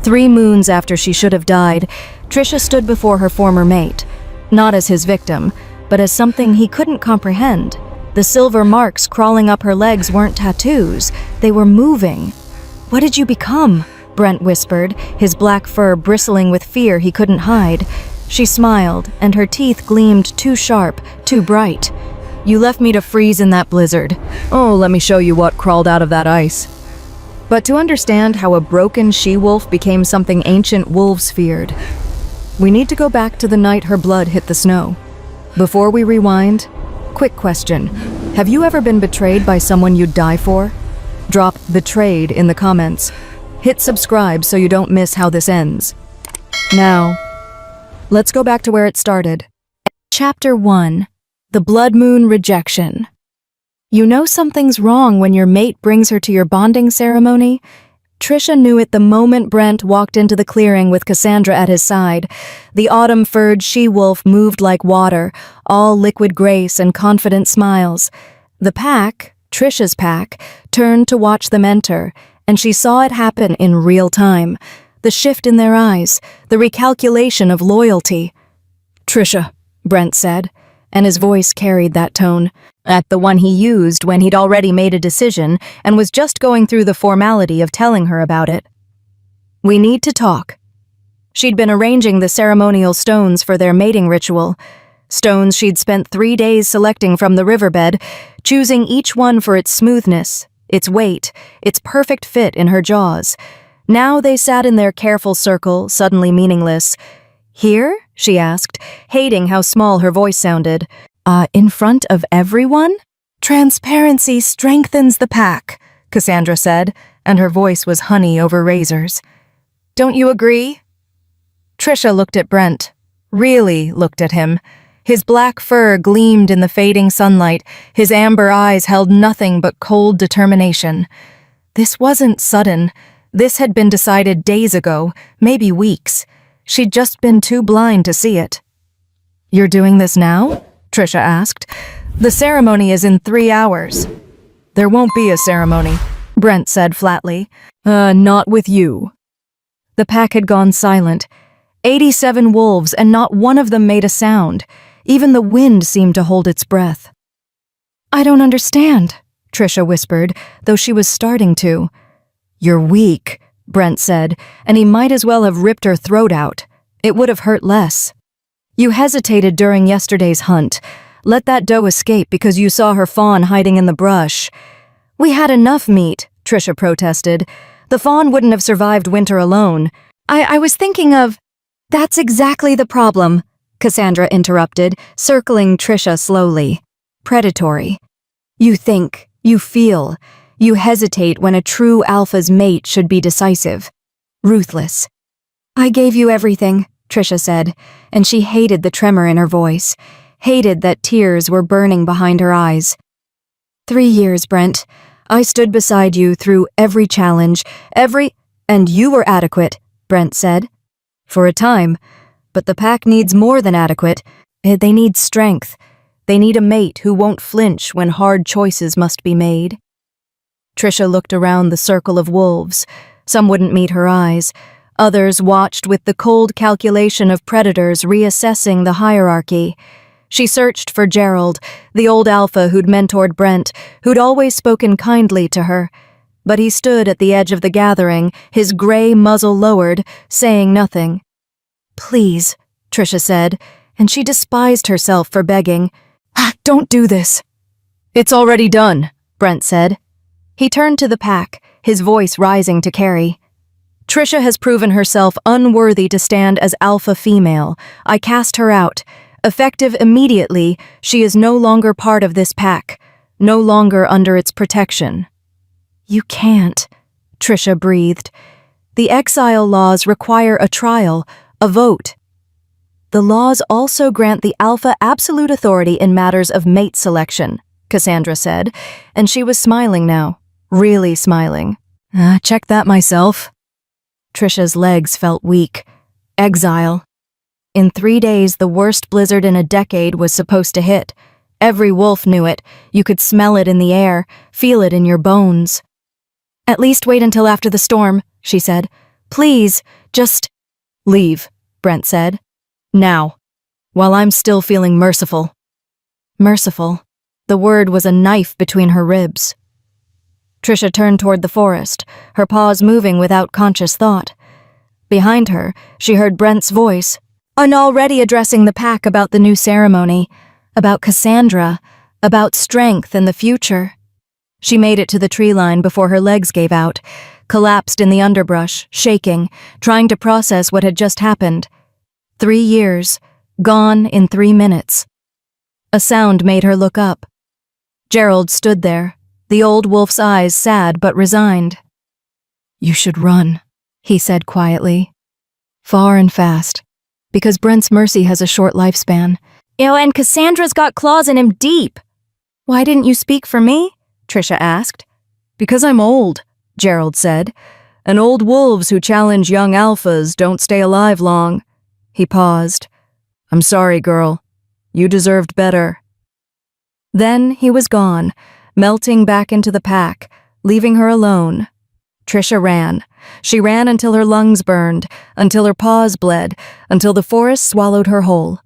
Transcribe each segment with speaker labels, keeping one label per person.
Speaker 1: 3 moons after she should have died, Trisha stood before her former mate, not as his victim, but as something he couldn't comprehend. The silver marks crawling up her legs weren't tattoos, they were moving. "What did you become?" Brent whispered, his black fur bristling with fear he couldn't hide. She smiled, and her teeth gleamed too sharp, too bright. "You left me to freeze in that blizzard. Oh, let me show you what crawled out of that ice." But to understand how a broken she-wolf became something ancient wolves feared, we need to go back to the night her blood hit the snow. Before we rewind, quick question. Have you ever been betrayed by someone you'd die for? Drop "betrayed" in the comments. Hit subscribe so you don't miss how this ends. Now, let's go back to where it started. Chapter 1. The Blood Moon Rejection. You know something's wrong when your mate brings her to your bonding ceremony? Trisha knew it the moment Brent walked into the clearing with Cassandra at his side. The autumn-furred she-wolf moved like water, all liquid grace and confident smiles. The pack, Trisha's pack, turned to watch them enter, and she saw it happen in real time. The shift in their eyes, the recalculation of loyalty. "Trisha," Brent said, and his voice carried that tone. At the one he used when he'd already made a decision and was just going through the formality of telling her about it. "We need to talk." She'd been arranging the ceremonial stones for their mating ritual. Stones she'd spent 3 days selecting from the riverbed, choosing each one for its smoothness, its weight, its perfect fit in her jaws. Now they sat in their careful circle, suddenly meaningless. "Here?" she asked, hating how small her voice sounded. In front of everyone?" "Transparency strengthens the pack," Cassandra said, and her voice was honey over razors. "Don't you agree?" Trisha looked at Brent, really looked at him. His black fur gleamed in the fading sunlight, his amber eyes held nothing but cold determination. This wasn't sudden. This had been decided days ago, maybe weeks. She'd just been too blind to see it. "You're doing this now?" Trisha asked. "The ceremony is in 3 hours. "There won't be a ceremony," Brent said flatly. Not with you." The pack had gone silent. 87 wolves, and not one of them made a sound. Even the wind seemed to hold its breath. "I don't understand," Trisha whispered, though she was starting to. "You're weak," Brent said, and he might as well have ripped her throat out. It would have hurt less. "You hesitated during yesterday's hunt. Let that doe escape because you saw her fawn hiding in the brush." "We had enough meat," Trisha protested. "The fawn wouldn't have survived winter alone. I was thinking of—" "That's exactly the problem," Cassandra interrupted, circling Trisha slowly. "Predatory. You think, you feel, you hesitate when a true alpha's mate should be decisive. Ruthless." "I gave you everything," Trisha said, and she hated the tremor in her voice, hated that tears were burning behind her eyes. 3 years, Brent. I stood beside you through every challenge, and you were adequate," Brent said. "For a time, but the pack needs more than adequate. They need strength. They need a mate who won't flinch when hard choices must be made." Trisha looked around the circle of wolves. Some wouldn't meet her eyes. Others watched with the cold calculation of predators reassessing the hierarchy. She searched for Gerald, the old alpha who'd mentored Brent, who'd always spoken kindly to her. But he stood at the edge of the gathering, his gray muzzle lowered, saying nothing. "Please," Trisha said, and she despised herself for begging. "Don't do this." "It's already done," Brent said. He turned to the pack, his voice rising to carry. "Trisha has proven herself unworthy to stand as alpha female. I cast her out. Effective immediately, she is no longer part of this pack, no longer under its protection." "You can't," Trisha breathed. "The exile laws require a trial, a vote." "The laws also grant the alpha absolute authority in matters of mate selection," Cassandra said, and she was smiling now, really smiling. Check that myself." Trisha's legs felt weak. Exile. In 3 days, the worst blizzard in a decade was supposed to hit. Every wolf knew it. You could smell it in the air, feel it in your bones. "At least wait until after the storm," she said. Please, just leave, Brent said. Now, while I'm still feeling merciful. Merciful. The word was a knife between her ribs. Trisha turned toward the forest, her paws moving without conscious thought. Behind her, she heard Brent's voice, and already addressing the pack about the new ceremony, about Cassandra, about strength and the future. She made it to the tree line before her legs gave out, collapsed in the underbrush, shaking, trying to process what had just happened. 3 years, gone in 3 minutes. A sound made her look up. Gerald stood there, the old wolf's eyes sad but resigned. You should run, he said quietly. Far and fast, because Brent's mercy has a short lifespan. And Cassandra's got claws in him deep. Why didn't you speak for me? Trisha asked. Because I'm old, Gerald said. And old wolves who challenge young alphas don't stay alive long. He paused. I'm sorry, girl. You deserved better. Then he was gone, melting back into the pack, leaving her alone. Trisha ran. She ran until her lungs burned, until her paws bled, until the forest swallowed her whole.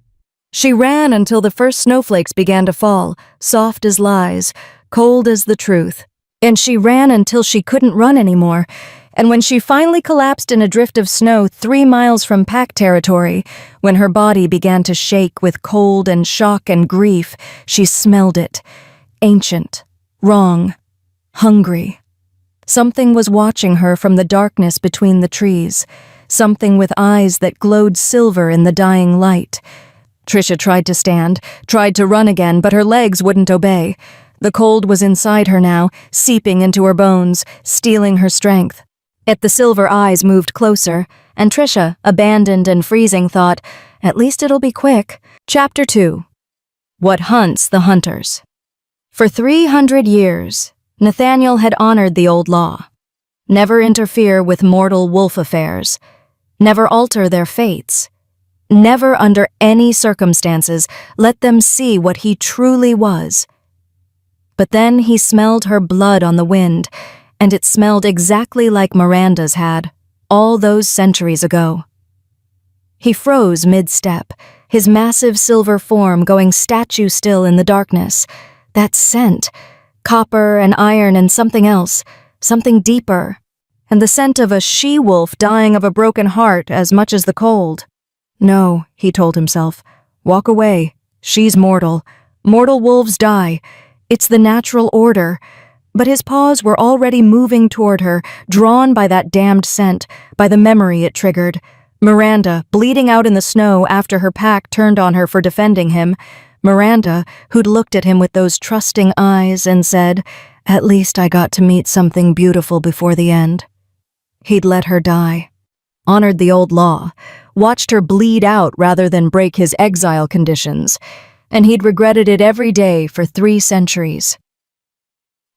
Speaker 1: She ran until the first snowflakes began to fall, soft as lies, cold as the truth. And she ran until she couldn't run anymore. And when she finally collapsed in a drift of snow 3 miles from pack territory, when her body began to shake with cold and shock and grief, she smelled it. Ancient, wrong, hungry. Something was watching her from the darkness between the trees, something with eyes that glowed silver in the dying light. Trisha tried to stand, tried to run again, but her legs wouldn't obey. The cold was inside her now, seeping into her bones, stealing her strength. Yet the silver eyes moved closer, and Trisha, abandoned and freezing, thought, at least it'll be quick. Chapter 2. What Hunts the Hunters. For 300 years, Nathaniel had honored the old law. Never interfere with mortal wolf affairs. Never alter their fates. Never under any circumstances let them see what he truly was. But then he smelled her blood on the wind, and it smelled exactly like Miranda's had, all those centuries ago. He froze mid-step, his massive silver form going statue still in the darkness. That scent, copper and iron and something else, something deeper, and the scent of a she-wolf dying of a broken heart as much as the cold. No, he told himself, walk away. She's mortal. Mortal wolves die. It's the natural order. But his paws were already moving toward her, drawn by that damned scent, by the memory it triggered. Miranda, bleeding out in the snow after her pack turned on her for defending him. Miranda, who'd looked at him with those trusting eyes and said, at least I got to meet something beautiful before the end. He'd let her die. Honored the old law. Watched her bleed out rather than break his exile conditions. And he'd regretted it every day for 3 centuries.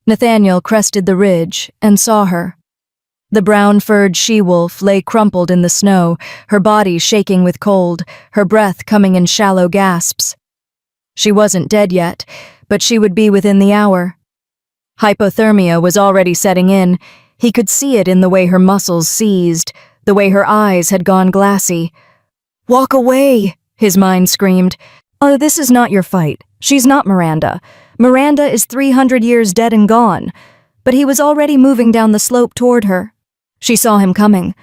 Speaker 1: Nathaniel crested the ridge and saw her. The brown-furred she-wolf lay crumpled in the snow, her body shaking with cold, her breath coming in shallow gasps. She wasn't dead yet, but she would be within the hour. Hypothermia was already setting in. He could see it in the way her muscles seized, the way her eyes had gone glassy. "Walk away," his mind screamed. "Oh, this is not your fight. She's not Miranda. Miranda is 300 years dead and gone." But he was already moving down the slope toward her. She saw him coming.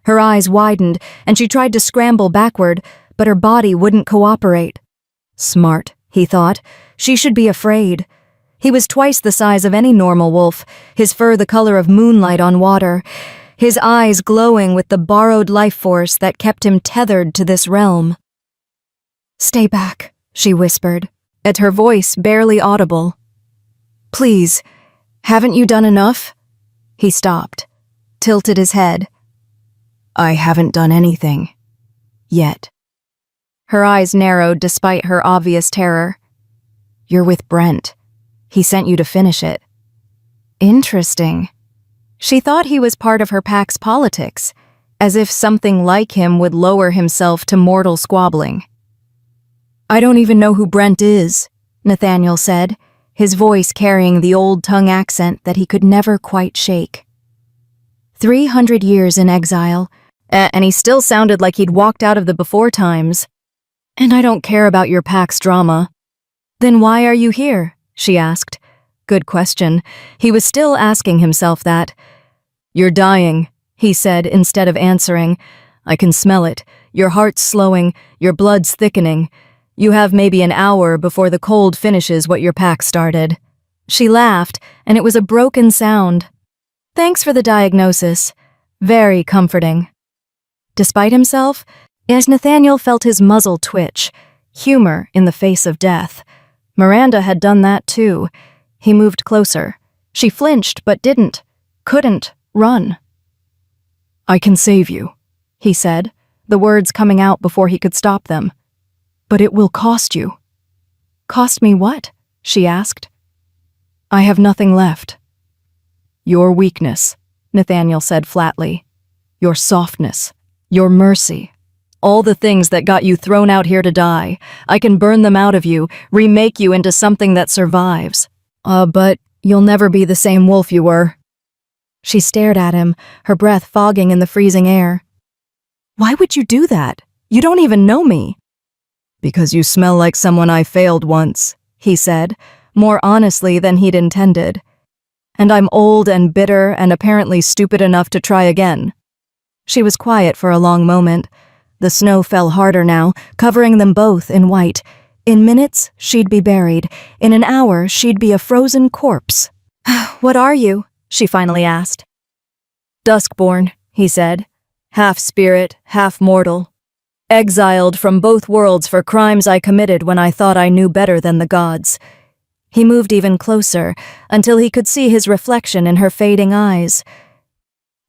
Speaker 1: Her eyes widened, and she tried to scramble backward, but her body wouldn't cooperate. Smart, he thought. She should be afraid. He was twice the size of any normal wolf, his fur the color of moonlight on water, his eyes glowing with the borrowed life force that kept him tethered to this realm. "Stay back," she whispered, at her voice barely audible. "Please, haven't you done enough?" He stopped, tilted his head. "I haven't done anything. Yet." Her eyes narrowed despite her obvious terror. "You're with Brent. He sent you to finish it." Interesting. She thought he was part of her pack's politics, as if something like him would lower himself to mortal squabbling. "I don't even know who Brent is," Nathaniel said, his voice carrying the old tongue accent that he could never quite shake. 300 years in exile, and he still sounded like he'd walked out of the before times. And I don't care about your pack's drama. Then why are you here? She asked. Good question. He was still asking himself that. You're dying, he said instead of answering. I can smell it. Your heart's slowing, your blood's thickening. You have maybe an hour before the cold finishes what your pack started. She laughed, and it was a broken sound. Thanks for the diagnosis. Very comforting. Despite himself, as Nathaniel felt his muzzle twitch, humor in the face of death. Miranda had done that too. He moved closer. She flinched but couldn't run. I can save you, he said, the words coming out before he could stop them. But it will cost you. Cost me what? She asked. I have nothing left. Your weakness, Nathaniel said flatly. Your softness. Your mercy. All the things that got you thrown out here to die. I can burn them out of you, remake you into something that survives. But you'll never be the same wolf you were. She stared at him, her breath fogging in the freezing air. Why would you do that? You don't even know me. Because you smell like someone I failed once, he said, more honestly than he'd intended. And I'm old and bitter and apparently stupid enough to try again. She was quiet for a long moment. The snow fell harder now, covering them both in white. In minutes, she'd be buried. In an hour, she'd be a frozen corpse. What are you? She finally asked. Duskborn, he said. Half spirit, half mortal. Exiled from both worlds for crimes I committed when I thought I knew better than the gods. He moved even closer, until he could see his reflection in her fading eyes.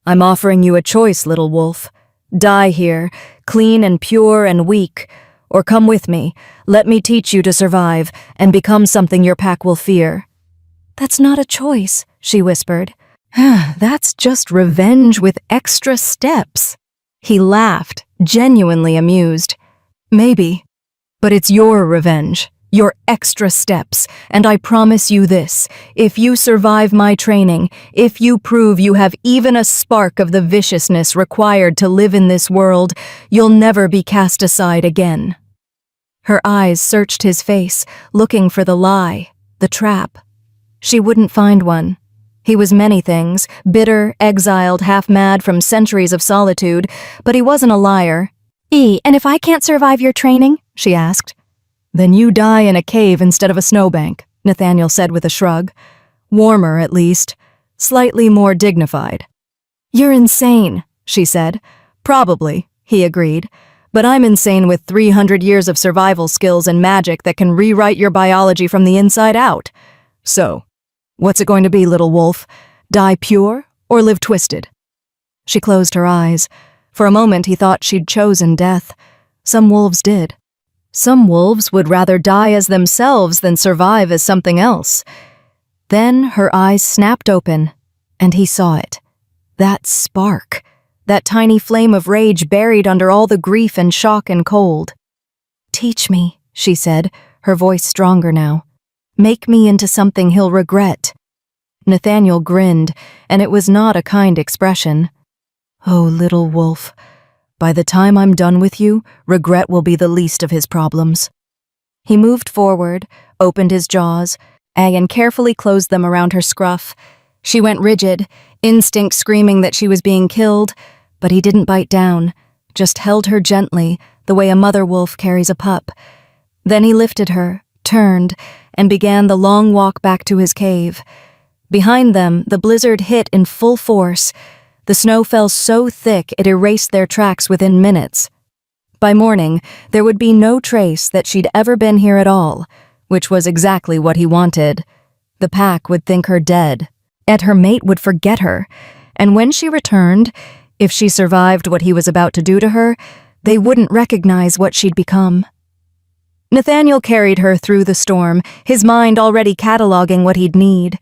Speaker 1: I'm offering you a choice, little wolf. Die here, clean and pure and weak, or come with me, let me teach you to survive, and become something your pack will fear. That's not a choice, she whispered. That's just revenge with extra steps. He laughed, genuinely amused. Maybe, but it's your revenge, your extra steps, and I promise you this, if you survive my training, if you prove you have even a spark of the viciousness required to live in this world, you'll never be cast aside again. Her eyes searched his face, looking for the lie, the trap. She wouldn't find one. He was many things, bitter, exiled, half-mad from centuries of solitude, but he wasn't a liar. And if I can't survive your training? She asked. Then you die in a cave instead of a snowbank, Nathaniel said with a shrug. Warmer, at least. Slightly more dignified. You're insane, she said. Probably, he agreed. But I'm insane with 300 years of survival skills and magic that can rewrite your biology from the inside out. So, what's it going to be, little wolf? Die pure or live twisted? She closed her eyes. For a moment he thought she'd chosen death. Some wolves did. Some wolves would rather die as themselves than survive as something else. Then her eyes snapped open, and he saw it. That spark. That tiny flame of rage buried under all the grief and shock and cold. Teach me, she said, her voice stronger now. Make me into something he'll regret. Nathaniel grinned, and it was not a kind expression. Oh, little wolf, by the time I'm done with you, regret will be the least of his problems. He moved forward, opened his jaws, and carefully closed them around her scruff. She went rigid, instinct screaming that she was being killed, but he didn't bite down, just held her gently, the way a mother wolf carries a pup. Then he lifted her, turned, and began the long walk back to his cave. Behind them, the blizzard hit in full force. The snow fell so thick it erased their tracks within minutes. By morning, there would be no trace that she'd ever been here at all, which was exactly what he wanted. The pack would think her dead, and her mate would forget her, and when she returned, if she survived what he was about to do to her, they wouldn't recognize what she'd become. Nathaniel carried her through the storm, his mind already cataloging what he'd need.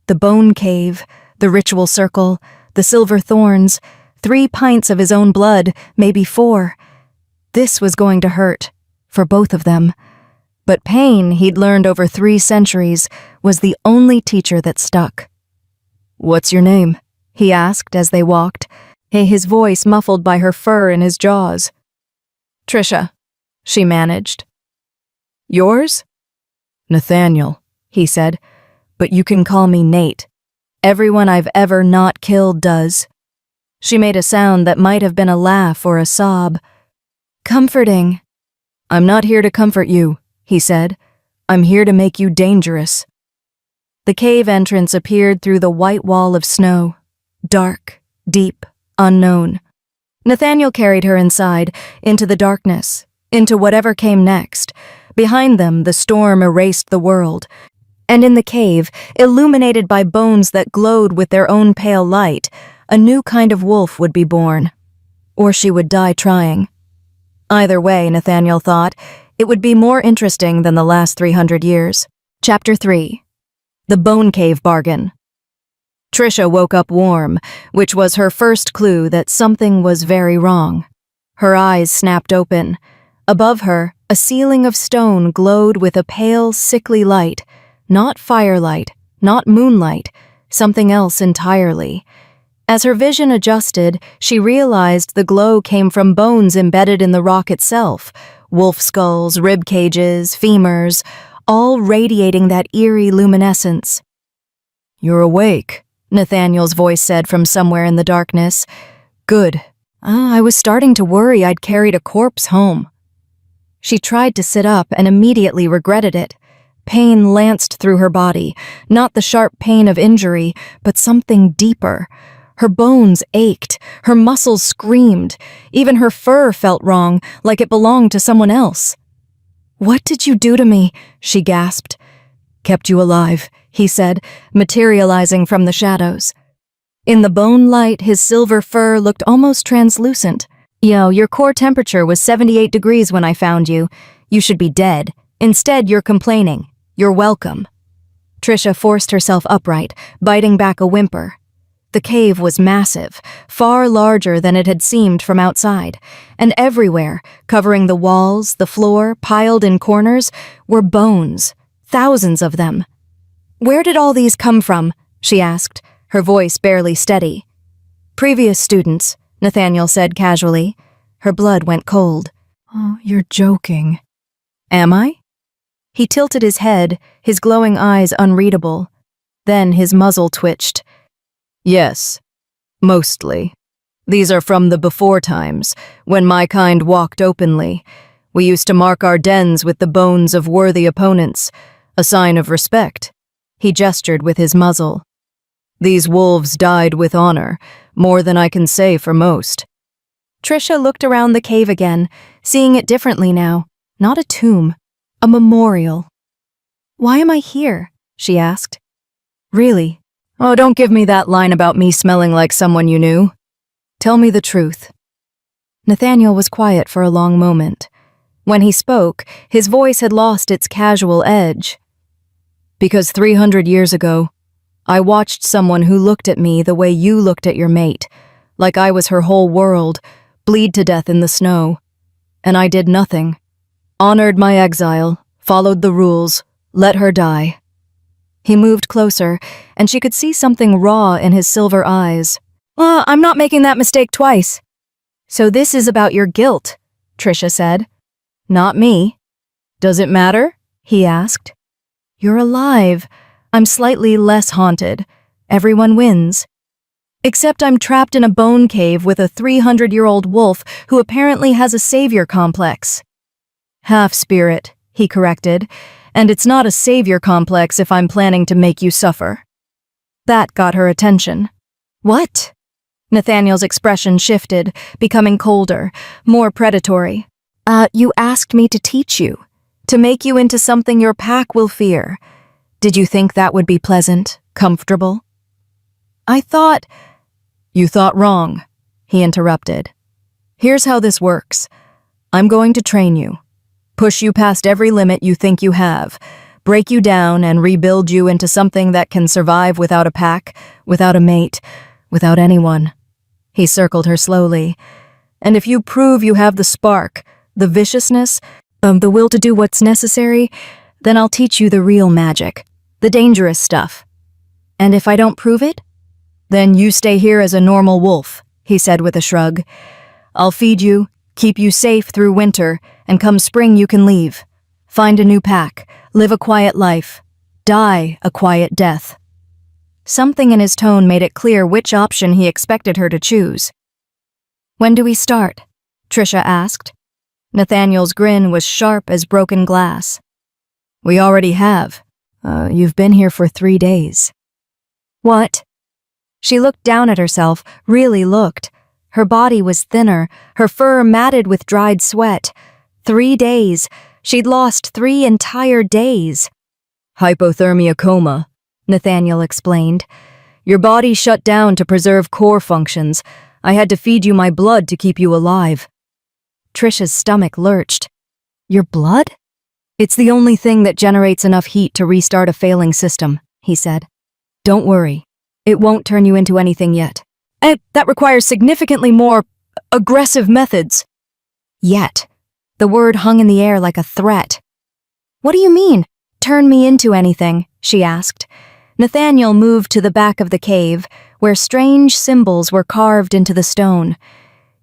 Speaker 1: The bone cave, the ritual circle, the silver thorns, 3 pints of his own blood, maybe 4. This was going to hurt, for both of them. But pain, he'd learned over 3 centuries, was the only teacher that stuck. What's your name? he asked as they walked, his voice muffled by her fur in his jaws. "Trisha," she managed. "Yours?" "Nathaniel," he said, "but you can call me Nate. Everyone I've ever not killed does." She made a sound that might have been a laugh or a sob. "Comforting." "I'm not here to comfort you," he said. "I'm here to make you dangerous." The cave entrance appeared through the white wall of snow. Dark, deep, unknown. Nathaniel carried her inside, into the darkness, into whatever came next. Behind them, the storm erased the world. And in the cave, illuminated by bones that glowed with their own pale light, a new kind of wolf would be born. Or she would die trying. Either way, Nathaniel thought, it would be more interesting than the last 300 years. Chapter 3. The Bone Cave Bargain. Trisha woke up warm, which was her first clue that something was very wrong. Her eyes snapped open. Above her, a ceiling of stone glowed with a pale, sickly light. Not firelight, not moonlight, something else entirely. As her vision adjusted, she realized the glow came from bones embedded in the rock itself. Wolf skulls, rib cages, femurs, all radiating that eerie luminescence. "You're awake," Nathaniel's voice said from somewhere in the darkness. "Good. I was starting to worry I'd carried a corpse home." She tried to sit up and immediately regretted it. Pain lanced through her body, not the sharp pain of injury, but something deeper. Her bones ached, her muscles screamed, even her fur felt wrong, like it belonged to someone else. "What did you do to me?" she gasped. "Kept you alive," he said, materializing from the shadows. In the bone light, his silver fur looked almost translucent. Your core temperature was 78 degrees when I found you. You should be dead. Instead, you're complaining. You're welcome." Trisha forced herself upright, biting back a whimper. The cave was massive, far larger than it had seemed from outside, and everywhere, covering the walls, the floor, piled in corners, were bones, thousands of them. "Where did all these come from?" she asked, her voice barely steady. "Previous students," Nathaniel said casually. Her blood went cold. "Oh, you're joking." "Am I?" He tilted his head, his glowing eyes unreadable. Then his muzzle twitched. "Yes, mostly. These are from the before times, when my kind walked openly. We used to mark our dens with the bones of worthy opponents, a sign of respect." He gestured with his muzzle. "These wolves died with honor, more than I can say for most." Trisha looked around the cave again, seeing it differently now. Not a tomb, a memorial. "Why am I here?" she asked. "Really? Oh, don't give me that line about me smelling like someone you knew. Tell me the truth." Nathaniel was quiet for a long moment. When he spoke, his voice had lost its casual edge. "Because 300 years ago, I watched someone who looked at me the way you looked at your mate, like I was her whole world, bleed to death in the snow. And I did nothing. Honored my exile, followed the rules, let her die." He moved closer, and she could see something raw in his silver eyes. I'm not making that mistake twice." "So this is about your guilt," Trisha said. "Not me." "Does it matter?" he asked. "You're alive. I'm slightly less haunted. Everyone wins. Except I'm trapped in a bone cave with a 300-year-old wolf who apparently has a savior complex." "Half-spirit," he corrected, "and it's not a savior complex if I'm planning to make you suffer." That got her attention. "What?" Nathaniel's expression shifted, becoming colder, more predatory. You asked me to teach you, to make you into something your pack will fear. Did you think that would be pleasant, comfortable?" "I thought—" "You thought wrong," he interrupted. "Here's how this works. I'm going to train you, push you past every limit you think you have, break you down and rebuild you into something that can survive without a pack, without a mate, without anyone." He circled her slowly. "And if you prove you have the spark, the viciousness, the will to do what's necessary, then I'll teach you the real magic, the dangerous stuff. And if I don't prove it, Then you stay here as a normal wolf, he said with a shrug. I'll feed you, keep you safe through winter, and come spring you can leave. Find a new pack, live a quiet life, die a quiet death. Something in his tone made it clear which option he expected her to choose. When do we start? Trisha asked. Nathaniel's grin was sharp as broken glass. We already have. You've been here for 3 days. What? She looked down at herself, really looked. Her body was thinner, her fur matted with dried sweat. 3 days. She'd lost 3 entire days. Hypothermia coma, Nathaniel explained. Your body shut down to preserve core functions. I had to feed you my blood to keep you alive. Trisha's stomach lurched. Your blood? It's the only thing that generates enough heat to restart a failing system, he said. Don't worry. It won't turn you into anything yet. That requires significantly more aggressive methods. Yet. The word hung in the air like a threat. What do you mean, turn me into anything? She asked. Nathaniel moved to the back of the cave, where strange symbols were carved into the stone.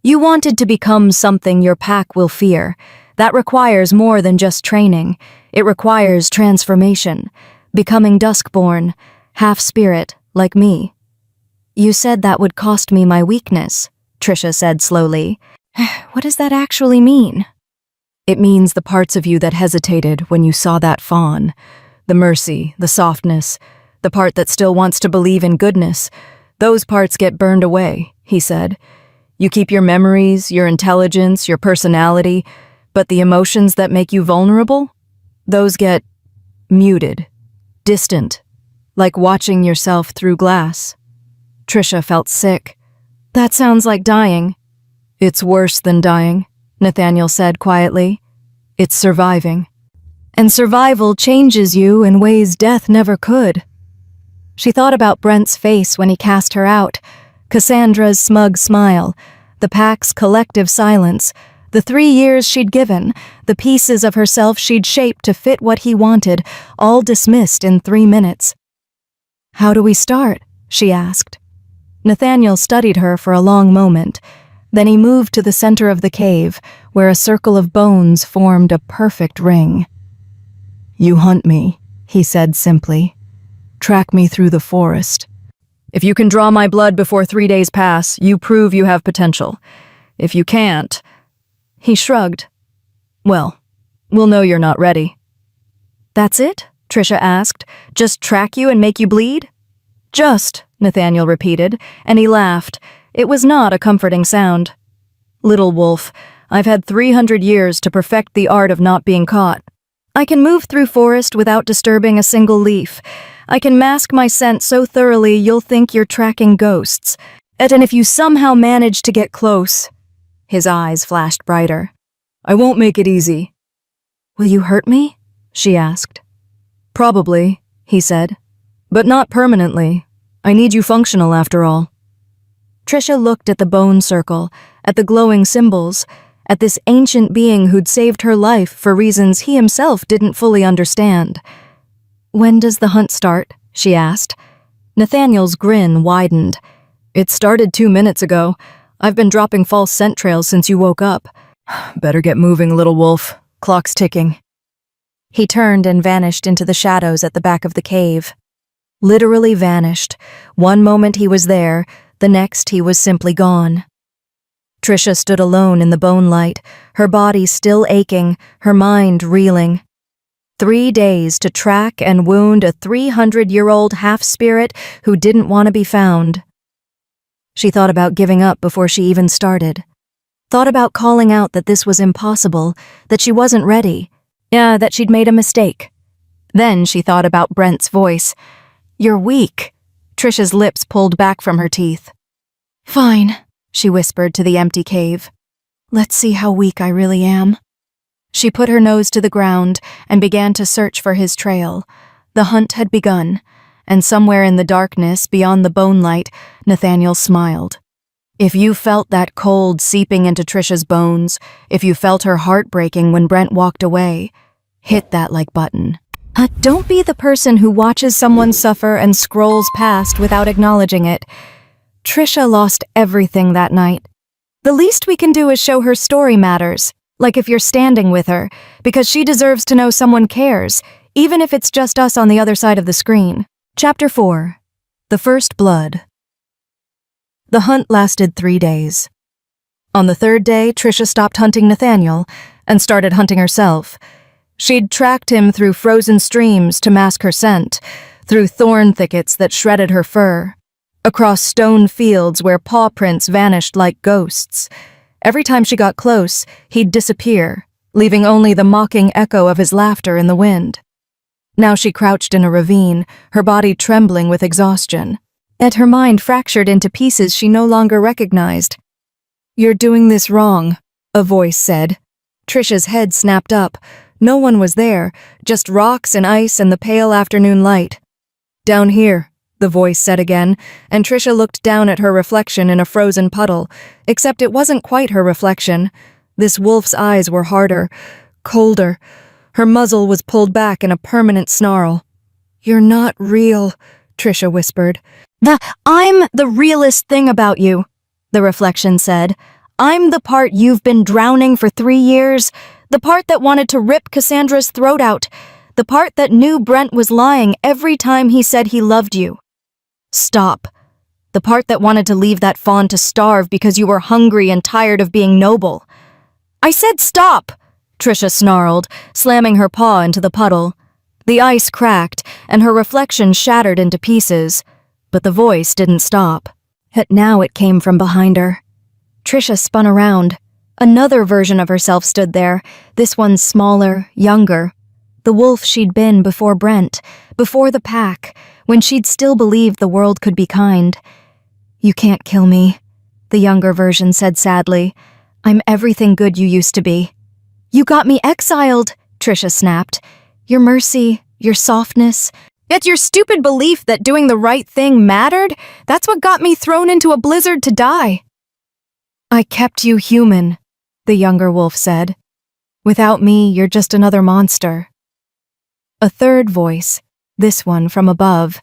Speaker 1: You wanted to become something your pack will fear. That requires more than just training. It requires transformation, becoming duskborn, half-spirit, like me. You said that would cost me my weakness, Trisha said slowly. What does that actually mean? It means the parts of you that hesitated when you saw that fawn. The mercy, the softness, the part that still wants to believe in goodness. Those parts get burned away, he said. You keep your memories, your intelligence, your personality, but the emotions that make you vulnerable? Those get muted, distant, like watching yourself through glass. Trisha felt sick. That sounds like dying. It's worse than dying, Nathaniel said quietly. It's surviving. And survival changes you in ways death never could. She thought about Brent's face when he cast her out, Cassandra's smug smile, the pack's collective silence, the 3 years she'd given, the pieces of herself she'd shaped to fit what he wanted, all dismissed in 3 minutes. How do we start? She asked. Nathaniel studied her for a long moment. Then he moved to the center of the cave, where a circle of bones formed a perfect ring. You hunt me, he said simply. Track me through the forest. If you can draw my blood before 3 days pass, you prove you have potential. If you can't... He shrugged. Well, we'll know you're not ready. That's it? Trisha asked. Just track you and make you bleed? Just, Nathaniel repeated, and he laughed. It was not a comforting sound. Little wolf, I've had 300 years to perfect the art of not being caught. I can move through forest without disturbing a single leaf. I can mask my scent so thoroughly you'll think you're tracking ghosts. And if you somehow manage to get close... His eyes flashed brighter. I won't make it easy. Will you hurt me? She asked. Probably, he said. But not permanently. I need you functional after all. Trisha looked at the bone circle, at the glowing symbols, at this ancient being who'd saved her life for reasons he himself didn't fully understand. When does the hunt start? She asked. Nathaniel's grin widened. It started 2 minutes ago. I've been dropping false scent trails since you woke up. Better get moving, little wolf. Clock's ticking. He turned and vanished into the shadows at the back of the cave. Literally vanished. One moment he was there, the next he was simply gone. Trisha stood alone in the bone light, her body still aching, her mind reeling. 3 days to track and wound a 300-year-old half-spirit who didn't want to be found. She thought about giving up before she even started. Thought about calling out that this was impossible, that she wasn't ready. Yeah, that she'd made a mistake. Then she thought about Brent's voice. You're weak. Trisha's lips pulled back from her teeth. Fine, she whispered to the empty cave. Let's see how weak I really am. She put her nose to the ground and began to search for his trail. The hunt had begun, and somewhere in the darkness beyond the bone light, Nathaniel smiled. If you felt that cold seeping into Trisha's bones, if you felt her heart breaking when Brent walked away, hit that like button. Don't be the person who watches someone suffer and scrolls past without acknowledging it. Trisha lost everything that night. The least we can do is show her story matters, like if you're standing with her, because she deserves to know someone cares, even if it's just us on the other side of the screen. Chapter 4. The First Blood. The hunt lasted 3 days. On the third day, Trisha stopped hunting Nathaniel and started hunting herself. She'd tracked him through frozen streams to mask her scent, through thorn thickets that shredded her fur, across stone fields where paw prints vanished like ghosts. Every time she got close, he'd disappear, leaving only the mocking echo of his laughter in the wind. Now she crouched in a ravine, her body trembling with exhaustion, and her mind fractured into pieces she no longer recognized. "You're doing this wrong," a voice said. Trisha's head snapped up. No one was there, just rocks and ice and the pale afternoon light. "Down here," the voice said again, and Trisha looked down at her reflection in a frozen puddle, except it wasn't quite her reflection. This wolf's eyes were harder, colder. Her muzzle was pulled back in a permanent snarl. "You're not real," Trisha whispered. I'm the realest thing about you," the reflection said. "I'm the part you've been drowning for 3 years, the part that wanted to rip Cassandra's throat out, the part that knew Brent was lying every time he said he loved you. Stop. The part that wanted to leave that fawn to starve because you were hungry and tired of being noble." "I said stop!" Trisha snarled, slamming her paw into the puddle. The ice cracked, and her reflection shattered into pieces, but the voice didn't stop. Now it came from behind her. Trisha spun around. Another version of herself stood there, this one smaller, younger. The wolf she'd been before Brent, before the pack, when she'd still believed the world could be kind. "You can't kill me," the younger version said sadly. "I'm everything good you used to be." "You got me exiled," Trisha snapped. "Your mercy, your softness. It's your stupid belief that doing the right thing mattered. That's what got me thrown into a blizzard to die." "I kept you human," the younger wolf said. "Without me, you're just another monster." A third voice, this one from above.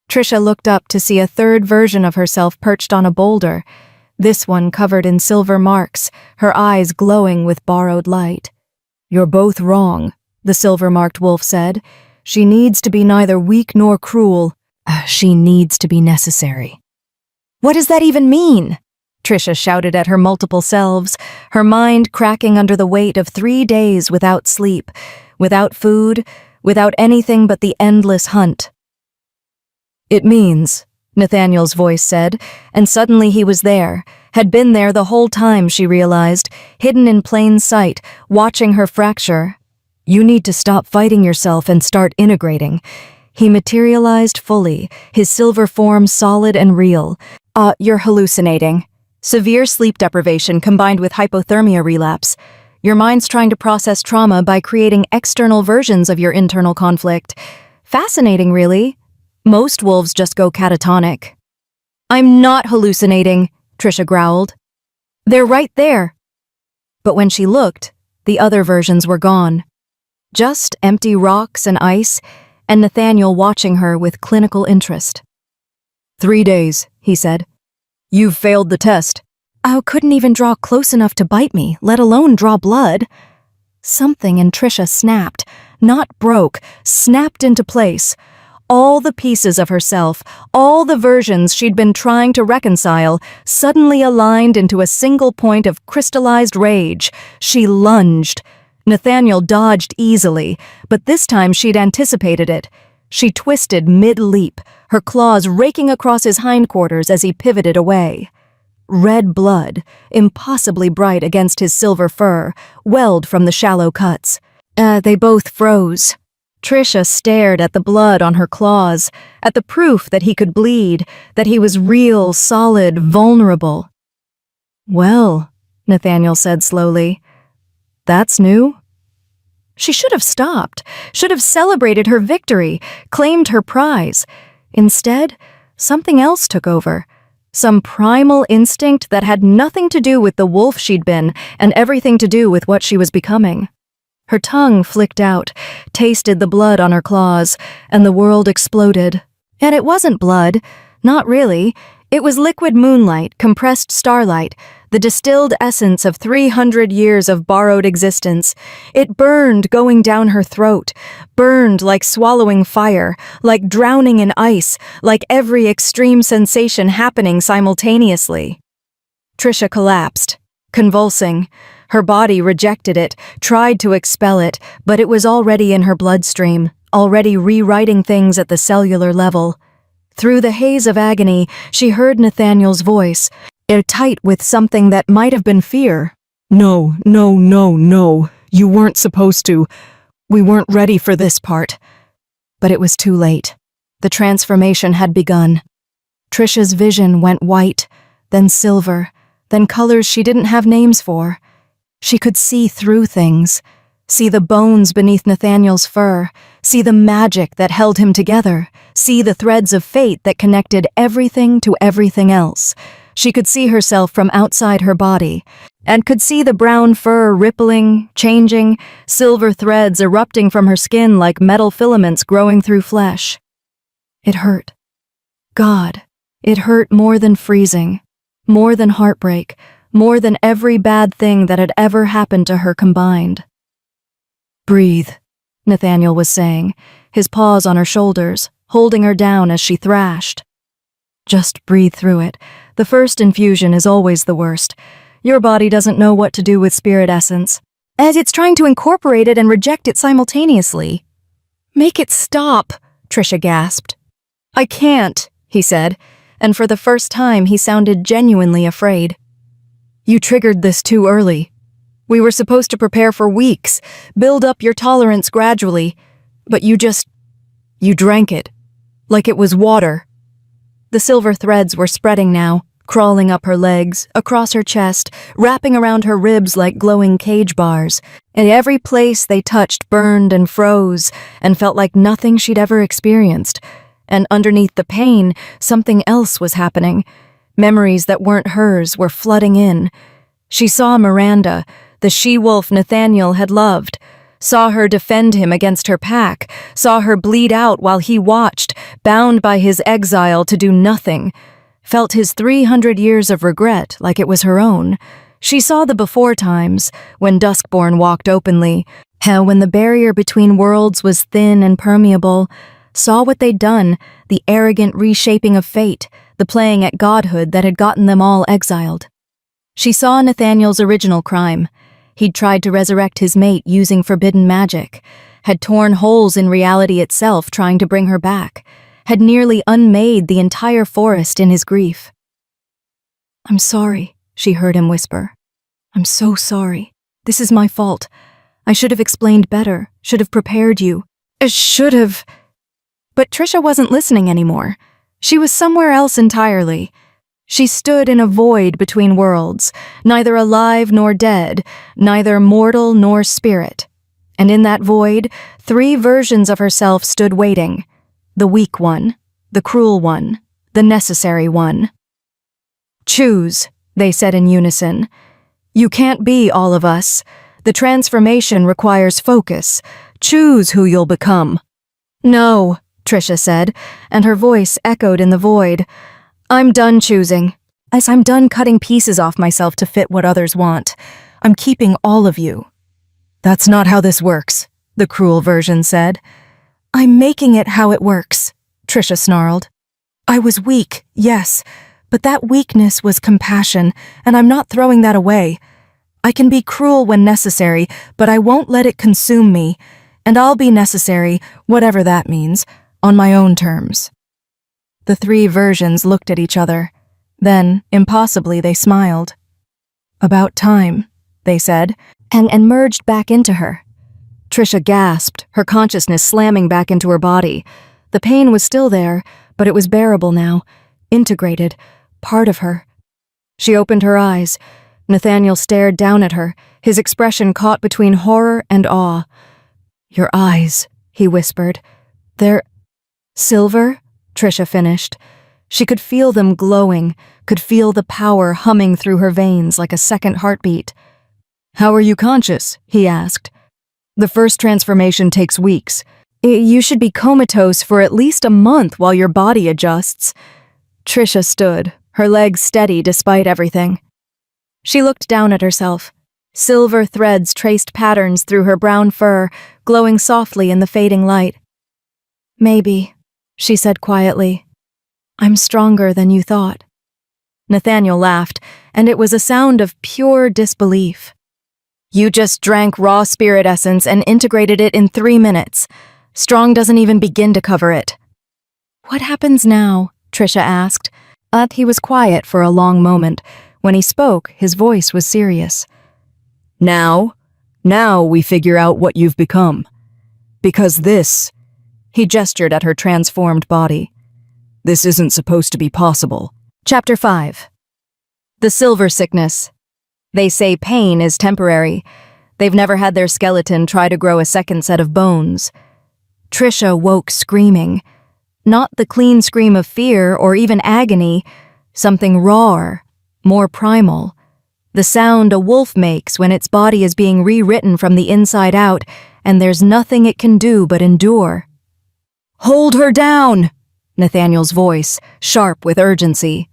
Speaker 1: Trisha looked up to see a third version of herself perched on a boulder, this one covered in silver marks, her eyes glowing with borrowed light. "You're both wrong," the silver-marked wolf said. "She needs to be neither weak nor cruel. She needs to be necessary." "What does that even mean?" Trisha shouted at her multiple selves, her mind cracking under the weight of 3 days without sleep, without food, without anything but the endless hunt. "It means," Nathaniel's voice said, and suddenly he was there, had been there the whole time, she realized, hidden in plain sight, watching her fracture. "You need to stop fighting yourself and start integrating." He materialized fully, his silver form solid and real. You're hallucinating. Severe sleep deprivation combined with hypothermia relapse. Your mind's trying to process trauma by creating external versions of your internal conflict. Fascinating, really. Most wolves just go catatonic." "I'm not hallucinating," Trisha growled. "They're right there." But when she looked, the other versions were gone. Just empty rocks and ice, and Nathaniel watching her with clinical interest. 3 days, he said. "You've failed the test." "I couldn't even draw close enough to bite me, let alone draw blood." Something in Trisha snapped, not broke, snapped into place. All the pieces of herself, all the versions she'd been trying to reconcile, suddenly aligned into a single point of crystallized rage. She lunged. Nathaniel dodged easily, but this time she'd anticipated it. She twisted mid-leap, her claws raking across his hindquarters as he pivoted away. Red blood, impossibly bright against his silver fur, welled from the shallow cuts. They both froze. Trisha stared at the blood on her claws, at the proof that he could bleed, that he was real, solid, vulnerable. "Well," Nathaniel said slowly, "that's new." She should have stopped, should have celebrated her victory, claimed her prize. Instead, something else took over. Some primal instinct that had nothing to do with the wolf she'd been and everything to do with what she was becoming. Her tongue flicked out, tasted the blood on her claws, and the world exploded. And it wasn't blood. Not really. It was liquid moonlight, compressed starlight, the distilled essence of 300 years of borrowed existence. It burned going down her throat, burned like swallowing fire, like drowning in ice, like every extreme sensation happening simultaneously. Trisha collapsed, convulsing. Her body rejected it, tried to expel it, but it was already in her bloodstream, already rewriting things at the cellular level. Through the haze of agony, she heard Nathaniel's voice, airtight with something that might have been fear.
Speaker 2: No, no, no, no. You weren't supposed to. We weren't ready for this part.
Speaker 1: But it was too late. The transformation had begun. Trisha's vision went white, then silver, then colors she didn't have names for. She could see through things, see the bones beneath Nathaniel's fur, see the magic that held him together, see the threads of fate that connected everything to everything else. She could see herself from outside her body, and could see the brown fur rippling, changing, silver threads erupting from her skin like metal filaments growing through flesh. It hurt. God, it hurt more than freezing, more than heartbreak, more than every bad thing that had ever happened to her combined. "Breathe," Nathaniel was saying, his paws on her shoulders, holding her down as she thrashed. "Just breathe through it. The first infusion is always the worst. Your body doesn't know what to do with spirit essence, as it's trying to incorporate it and reject it simultaneously." "Make it stop," Trisha gasped. "I can't," he said, and for the first time he sounded genuinely afraid. "You triggered this too early. We were supposed to prepare for weeks, build up your tolerance gradually, but you drank it, like it was water." The silver threads were spreading now, crawling up her legs, across her chest, wrapping around her ribs like glowing cage bars, and every place they touched burned and froze, and felt like nothing she'd ever experienced. And underneath the pain, something else was happening. Memories that weren't hers were flooding in. She saw Miranda, the she-wolf Nathaniel had loved, saw her defend him against her pack, saw her bleed out while he watched, bound by his exile to do nothing, felt his 300 years of regret like it was her own. She saw the before times, when Duskborn walked openly, how when the barrier between worlds was thin and permeable, saw what they'd done, the arrogant reshaping of fate, the playing at godhood that had gotten them all exiled. She saw Nathaniel's original crime. He'd tried to resurrect his mate using forbidden magic, had torn holes in reality itself trying to bring her back, had nearly unmade the entire forest in his grief. "I'm sorry," she heard him whisper. "I'm so sorry. This is my fault. I should have explained better, should have prepared you. I should have..." But Trisha wasn't listening anymore. She was somewhere else entirely. She stood in a void between worlds, neither alive nor dead, neither mortal nor spirit. And in that void, 3 versions of herself stood waiting. The weak one, the cruel one, the necessary one. "Choose," they said in unison. "You can't be all of us. The transformation requires focus. Choose who you'll become." "No," Trisha said, and her voice echoed in the void. "I'm done choosing. I'm done cutting pieces off myself to fit what others want. I'm keeping all of you." "That's not how this works," the cruel version said. "I'm making it how it works," Trisha snarled. "I was weak, yes, but that weakness was compassion, and I'm not throwing that away. I can be cruel when necessary, but I won't let it consume me, and I'll be necessary, whatever that means, on my own terms." The 3 versions looked at each other. Then, impossibly, they smiled. "About time," they said, and merged back into her. Trisha gasped, her consciousness slamming back into her body. The pain was still there, but it was bearable now, integrated, part of her. She opened her eyes. Nathaniel stared down at her, his expression caught between horror and awe. "Your eyes," he whispered. "They're silver?" Trisha finished. She could feel them glowing, could feel the power humming through her veins like a second heartbeat. "How are you conscious?" he asked. "The first transformation takes weeks. You should be comatose for at least a month while your body adjusts." Trisha stood, her legs steady despite everything. She looked down at herself. Silver threads traced patterns through her brown fur, glowing softly in the fading light. "Maybe," she said quietly. "I'm stronger than you thought." Nathaniel laughed, and it was a sound of pure disbelief. "You just drank raw spirit essence and integrated it in 3 minutes. Strong doesn't even begin to cover it." "What happens now?" Trisha asked. He was quiet for a long moment. When he spoke, his voice was serious.
Speaker 2: Now we figure out what you've become. Because this," he gestured at her transformed body, "this isn't supposed to be possible."
Speaker 1: Chapter 5. The Silver Sickness. They say pain is temporary. They've never had their skeleton try to grow a second set of bones. Trisha woke screaming. Not the clean scream of fear or even agony, something rawer, more primal. The sound a wolf makes when its body is being rewritten from the inside out, and there's nothing it can do but endure.
Speaker 2: "Hold her down!"
Speaker 1: Nathaniel's voice, sharp with urgency.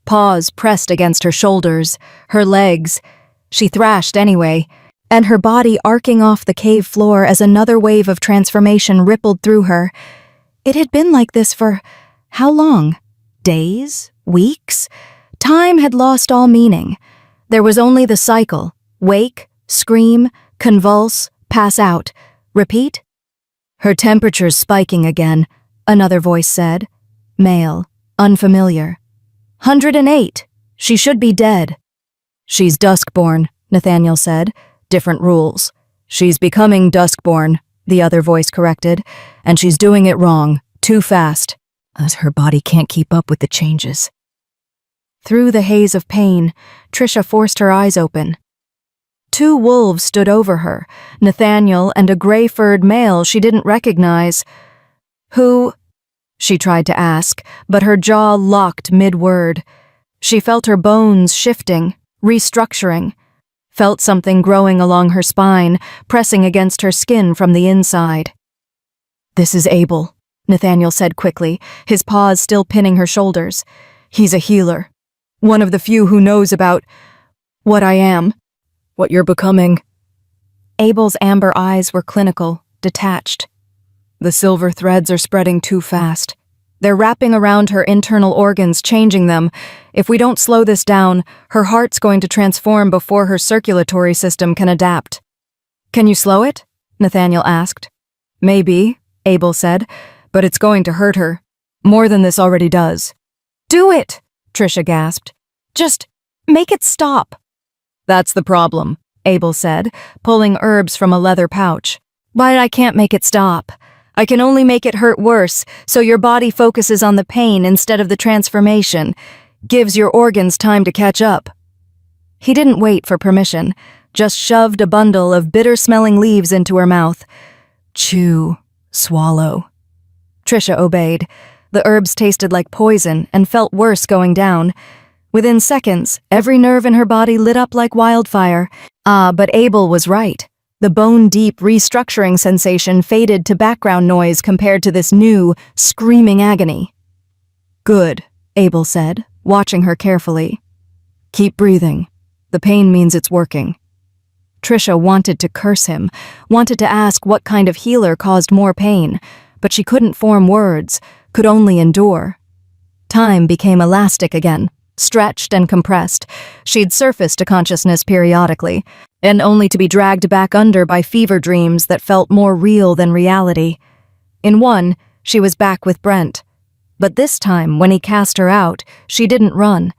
Speaker 1: Paws pressed against her shoulders, her legs. She thrashed anyway, and her body arcing off the cave floor as another wave of transformation rippled through her. It had been like this for how long? Days? Weeks? Time had lost all meaning. There was only the cycle: wake, scream, convulse, pass out. Repeat? "Her temperature's spiking again," another voice said. Male, unfamiliar. 108. She should be dead. "She's duskborn," Nathaniel said. "Different rules." "She's becoming duskborn," the other voice corrected. "And she's doing it wrong, too fast, as her body can't keep up with the changes." Through the haze of pain, Trisha forced her eyes open. 2 wolves stood over her, Nathaniel and a gray-furred male she didn't recognize. "Who?" she tried to ask, but her jaw locked mid-word. She felt her bones shifting, restructuring, felt something growing along her spine, pressing against her skin from the inside. "This is Abel," Nathaniel said quickly, his paws still pinning her shoulders. "He's a healer. One of the few who knows about what I am, what you're becoming." Abel's amber eyes were clinical, detached. "The silver threads are spreading too fast. They're wrapping around her internal organs, changing them. If we don't slow this down, her heart's going to transform before her circulatory system can adapt." "Can you slow it?" Nathaniel asked. "Maybe," Abel said, "but it's going to hurt her. More than this already does." "Do it!" Trisha gasped. "Just make it stop." "That's the problem," Abel said, pulling herbs from a leather pouch. "But I can't make it stop. I can only make it hurt worse, so your body focuses on the pain instead of the transformation. Gives your organs time to catch up." He didn't wait for permission, just shoved a bundle of bitter-smelling leaves into her mouth. "Chew, swallow." Trisha obeyed. The herbs tasted like poison and felt worse going down. Within seconds, every nerve in her body lit up like wildfire. But Abel was right. The bone-deep restructuring sensation faded to background noise compared to this new, screaming agony. "Good," Abel said, watching her carefully. "Keep breathing. The pain means it's working." Trisha wanted to curse him, wanted to ask what kind of healer caused more pain, but she couldn't form words, could only endure. Time became elastic again, stretched and compressed. She'd surface to consciousness periodically, and only to be dragged back under by fever dreams that felt more real than reality. In one, she was back with Brent. But this time, when he cast her out, she didn't run.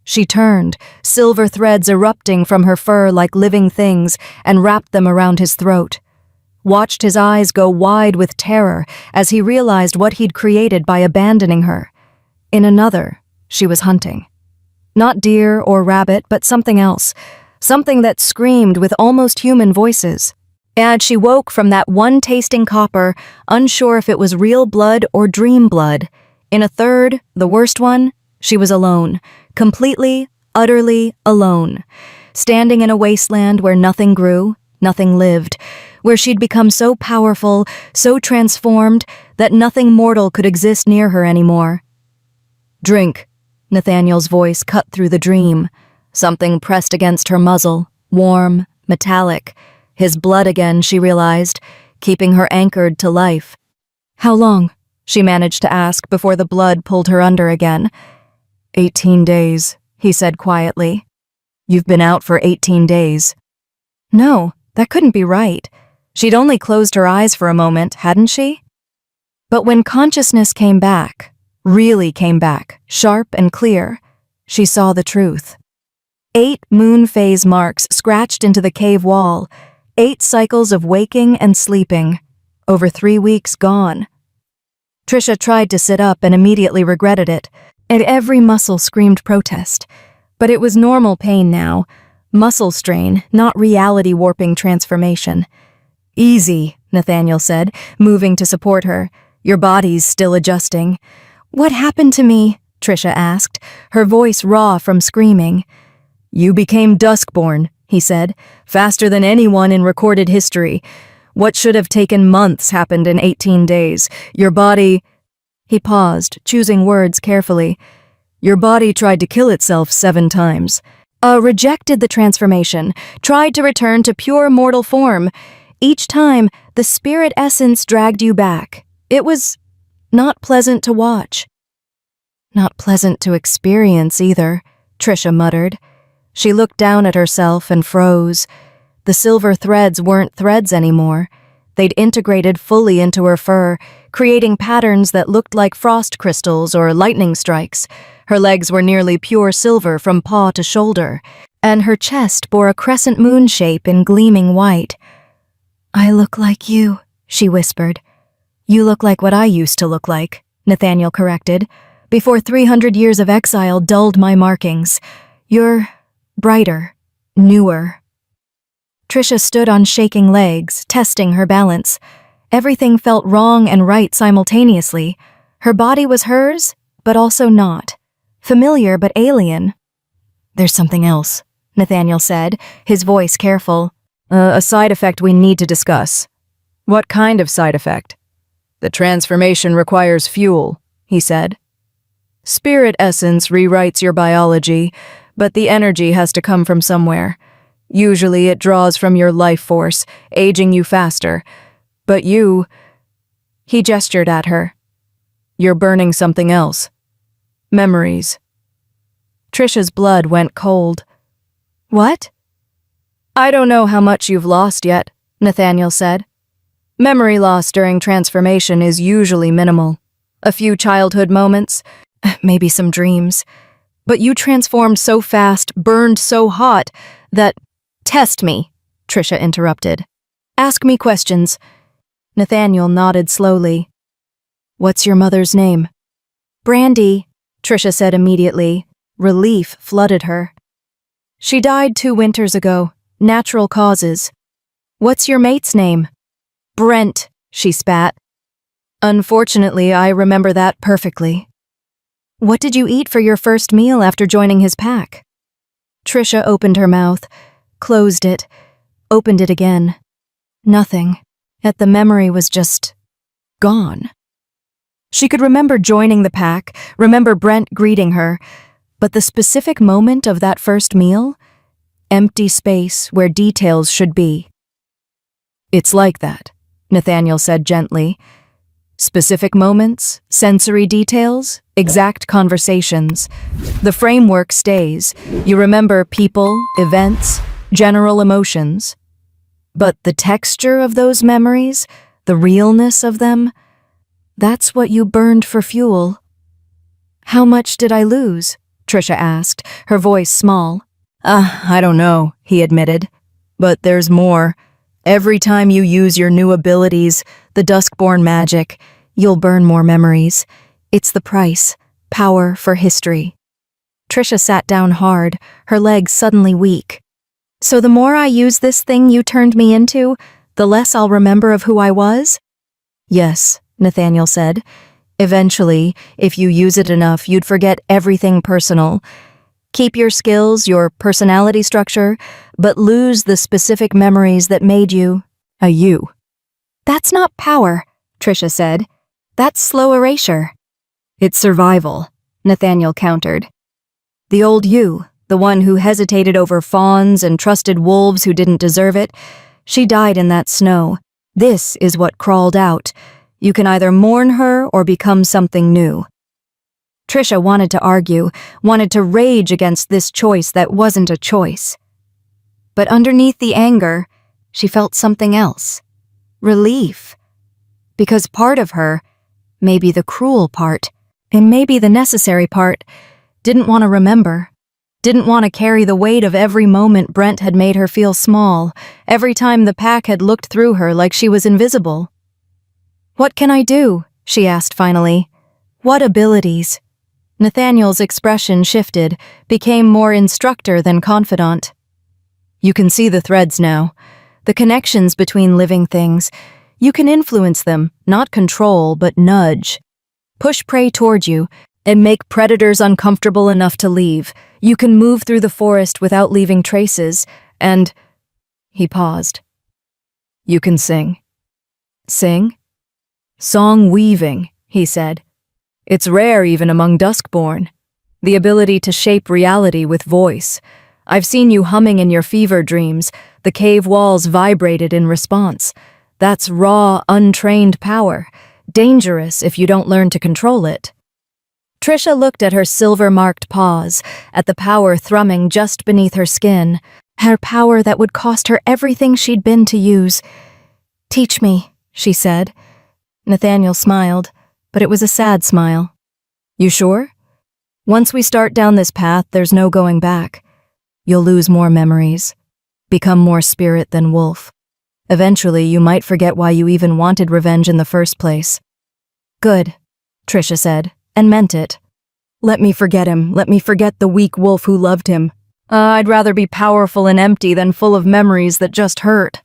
Speaker 1: She turned, silver threads erupting from her fur like living things, and wrapped them around his throat. Watched his eyes go wide with terror as he realized what he'd created by abandoning her. In another, she was hunting. Not deer or rabbit, but something else. Something that screamed with almost human voices. And she woke from that one tasting copper, unsure if it was real blood or dream blood. In a third, the worst one, she was alone. Completely, utterly alone. Standing in a wasteland where nothing grew, nothing lived. Where she'd become so powerful, so transformed, that nothing mortal could exist near her anymore. "Drink," Nathaniel's voice cut through the dream. Something pressed against her muzzle, warm, metallic. His blood again, she realized, keeping her anchored to life. "How long?" she managed to ask before the blood pulled her under again. 18 days, he said quietly. "You've been out for 18 days. No, that couldn't be right. She'd only closed her eyes for a moment, hadn't she? But when consciousness came back, really came back, sharp and clear, she saw the truth. 8 moon phase marks scratched into the cave wall, 8 cycles of waking and sleeping, over 3 weeks gone. Trisha tried to sit up and immediately regretted it, and every muscle screamed protest. But it was normal pain now, muscle strain, not reality-warping transformation. "Easy," Nathaniel said, moving to support her. "Your body's still adjusting." "What happened to me?" Trisha asked, her voice raw from screaming. "You became Duskborn," he said, "faster than anyone in recorded history. What should have taken months happened in 18 days. Your body—" He paused, choosing words carefully. "Your body tried to kill itself 7 times. Rejected the transformation, tried to return to pure mortal form. Each time, the spirit essence dragged you back. It was not pleasant to watch." "Not pleasant to experience either," Trisha muttered. She looked down at herself and froze. The silver threads weren't threads anymore. They'd integrated fully into her fur, creating patterns that looked like frost crystals or lightning strikes. Her legs were nearly pure silver from paw to shoulder, and her chest bore a crescent moon shape in gleaming white. "I look like you," she whispered. "You look like what I used to look like," Nathaniel corrected, "before 300 years of exile dulled my markings. You're brighter, newer." Trisha stood on shaking legs, testing her balance. Everything felt wrong and right simultaneously. Her body was hers, but also not. Familiar but alien. "There's something else," Nathaniel said, his voice careful. A side effect we need to discuss." "What kind of side effect?" "The transformation requires fuel," he said. "Spirit essence rewrites your biology, but the energy has to come from somewhere. Usually it draws from your life force, aging you faster. But you—" He gestured at her. "You're burning something else. Memories." Trisha's blood went cold. "What?" "I don't know how much you've lost yet," Nathaniel said. "Memory loss during transformation is usually minimal. A few childhood moments, maybe some dreams. But you transformed so fast, burned so hot, that— "Test me," Trisha interrupted. "Ask me questions." Nathaniel nodded slowly. "What's your mother's name?" "Brandy," Trisha said immediately. Relief flooded her. "She died 2 winters ago. Natural causes." "What's your mate's name?" "Brent," she spat. "Unfortunately, I remember that perfectly." "What did you eat for your first meal after joining his pack?" Trisha opened her mouth, closed it, opened it again. Nothing. Yet the memory was just gone. She could remember joining the pack, remember Brent greeting her, but the specific moment of that first meal? Empty space where details should be. "It's like that," Nathaniel said gently. "Specific moments, sensory details, exact conversations. The framework stays. You remember people, events, general emotions. But the texture of those memories, the realness of them, that's what you burned for fuel." "How much did I lose?" Trisha asked, her voice small. I don't know," he admitted. "But there's more. Every time you use your new abilities, the Duskborn magic, you'll burn more memories. It's the price. Power for history." Trisha sat down hard, her legs suddenly weak. "So the more I use this thing you turned me into, the less I'll remember of who I was?" "Yes," Nathaniel said. "Eventually, if you use it enough, you'd forget everything personal. Keep your skills, your personality structure, but lose the specific memories that made you a you." "That's not power," Trisha said. "That's slow erasure." "It's survival," Nathaniel countered. The old you, the one who hesitated over fawns and trusted wolves who didn't deserve it, she died in that snow. This is what crawled out. You can either mourn her or become something new. Trisha wanted to argue, wanted to rage against this choice that wasn't a choice. But underneath the anger, she felt something else. Relief. Because part of her, maybe the cruel part, and maybe the necessary part, didn't want to remember. Didn't want to carry the weight of every moment Brent had made her feel small, every time the pack had looked through her like she was invisible. "What can I do?" she asked finally. "What abilities?" Nathaniel's expression shifted, became more instructor than confidant. "You can see the threads now, the connections between living things. You can influence them, not control, but nudge. Push prey toward you, and make predators uncomfortable enough to leave. You can move through the forest without leaving traces, and—" He paused. "You can sing." "Sing?" "Song weaving," he said. "It's rare even among Duskborn. The ability to shape reality with voice. I've seen you humming in your fever dreams. The cave walls vibrated in response. That's raw, untrained power. Dangerous if you don't learn to control it." Trisha looked at her silver-marked paws, at the power thrumming just beneath her skin, her power that would cost her everything she'd been to use. "Teach me," she said. Nathaniel smiled, but it was a sad smile. "You sure? Once we start down this path, there's no going back. You'll lose more memories, become more spirit than wolf. Eventually, you might forget why you even wanted revenge in the first place." "Good," Trisha said, and meant it. "Let me forget him. Let me forget the weak wolf who loved him. I'd rather be powerful and empty than full of memories that just hurt."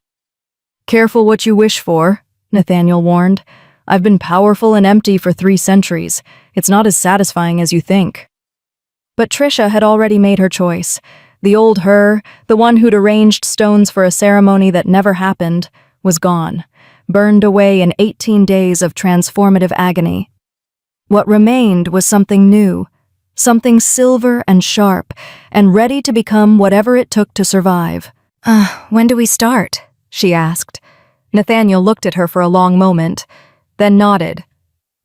Speaker 1: "Careful what you wish for," Nathaniel warned. "I've been powerful and empty for 3 centuries. It's not as satisfying as you think." But Trisha had already made her choice. The old her, the one who'd arranged stones for a ceremony that never happened, was gone, burned away in 18 days of transformative agony. What remained was something new, something silver and sharp, and ready to become whatever it took to survive. When do we start?" she asked. Nathaniel looked at her for a long moment, then nodded.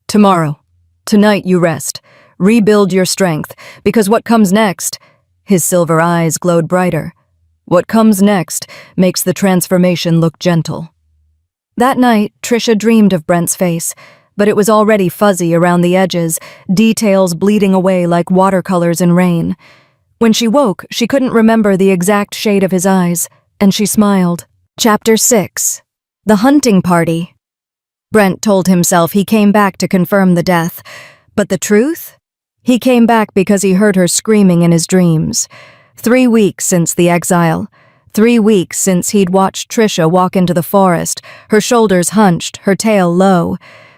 Speaker 1: "Tomorrow. Tonight you rest. Rebuild your strength, because what comes next—" His silver eyes glowed brighter. "What comes next makes the transformation look gentle." That night, Trisha dreamed of Brent's face, but it was already fuzzy around the edges, details bleeding away like watercolors in rain. When she woke, she couldn't remember the exact shade of his eyes, and she smiled. Chapter 6. The Hunting Party. Brent told himself he came back to confirm the death, but the truth? He came back because he heard her screaming in his dreams. 3 weeks since the exile. 3 weeks since he'd watched Trisha walk into the forest, her shoulders hunched, her tail low.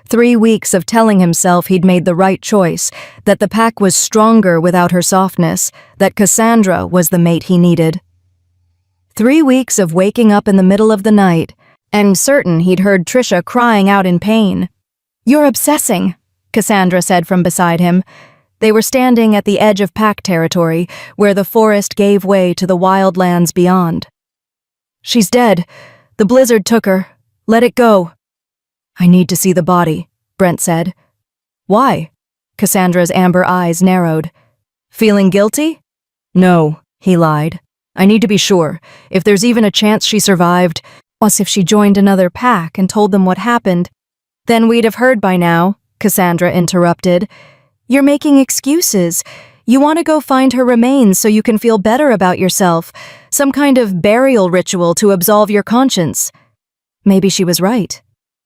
Speaker 1: 3 weeks of telling himself he'd made the right choice, that the pack was stronger without her softness, that Cassandra was the mate he needed. 3 weeks of waking up in the middle of the night, and certain he'd heard Trisha crying out in pain. "You're obsessing," Cassandra said from beside him. They were standing at the edge of pack territory, where the forest gave way to the wild lands beyond. "She's dead. The blizzard took her. Let it go." "I need to see the body," Brent said. "Why?" Cassandra's amber eyes narrowed. "Feeling guilty?" "No," he lied. "I need to be sure. If there's even a chance she survived, as if she joined another pack and told them what happened." "Then we'd have heard by now," Cassandra interrupted. "You're making excuses. You want to go find her remains so you can feel better about yourself. Some kind of burial ritual to absolve your conscience." Maybe she was right.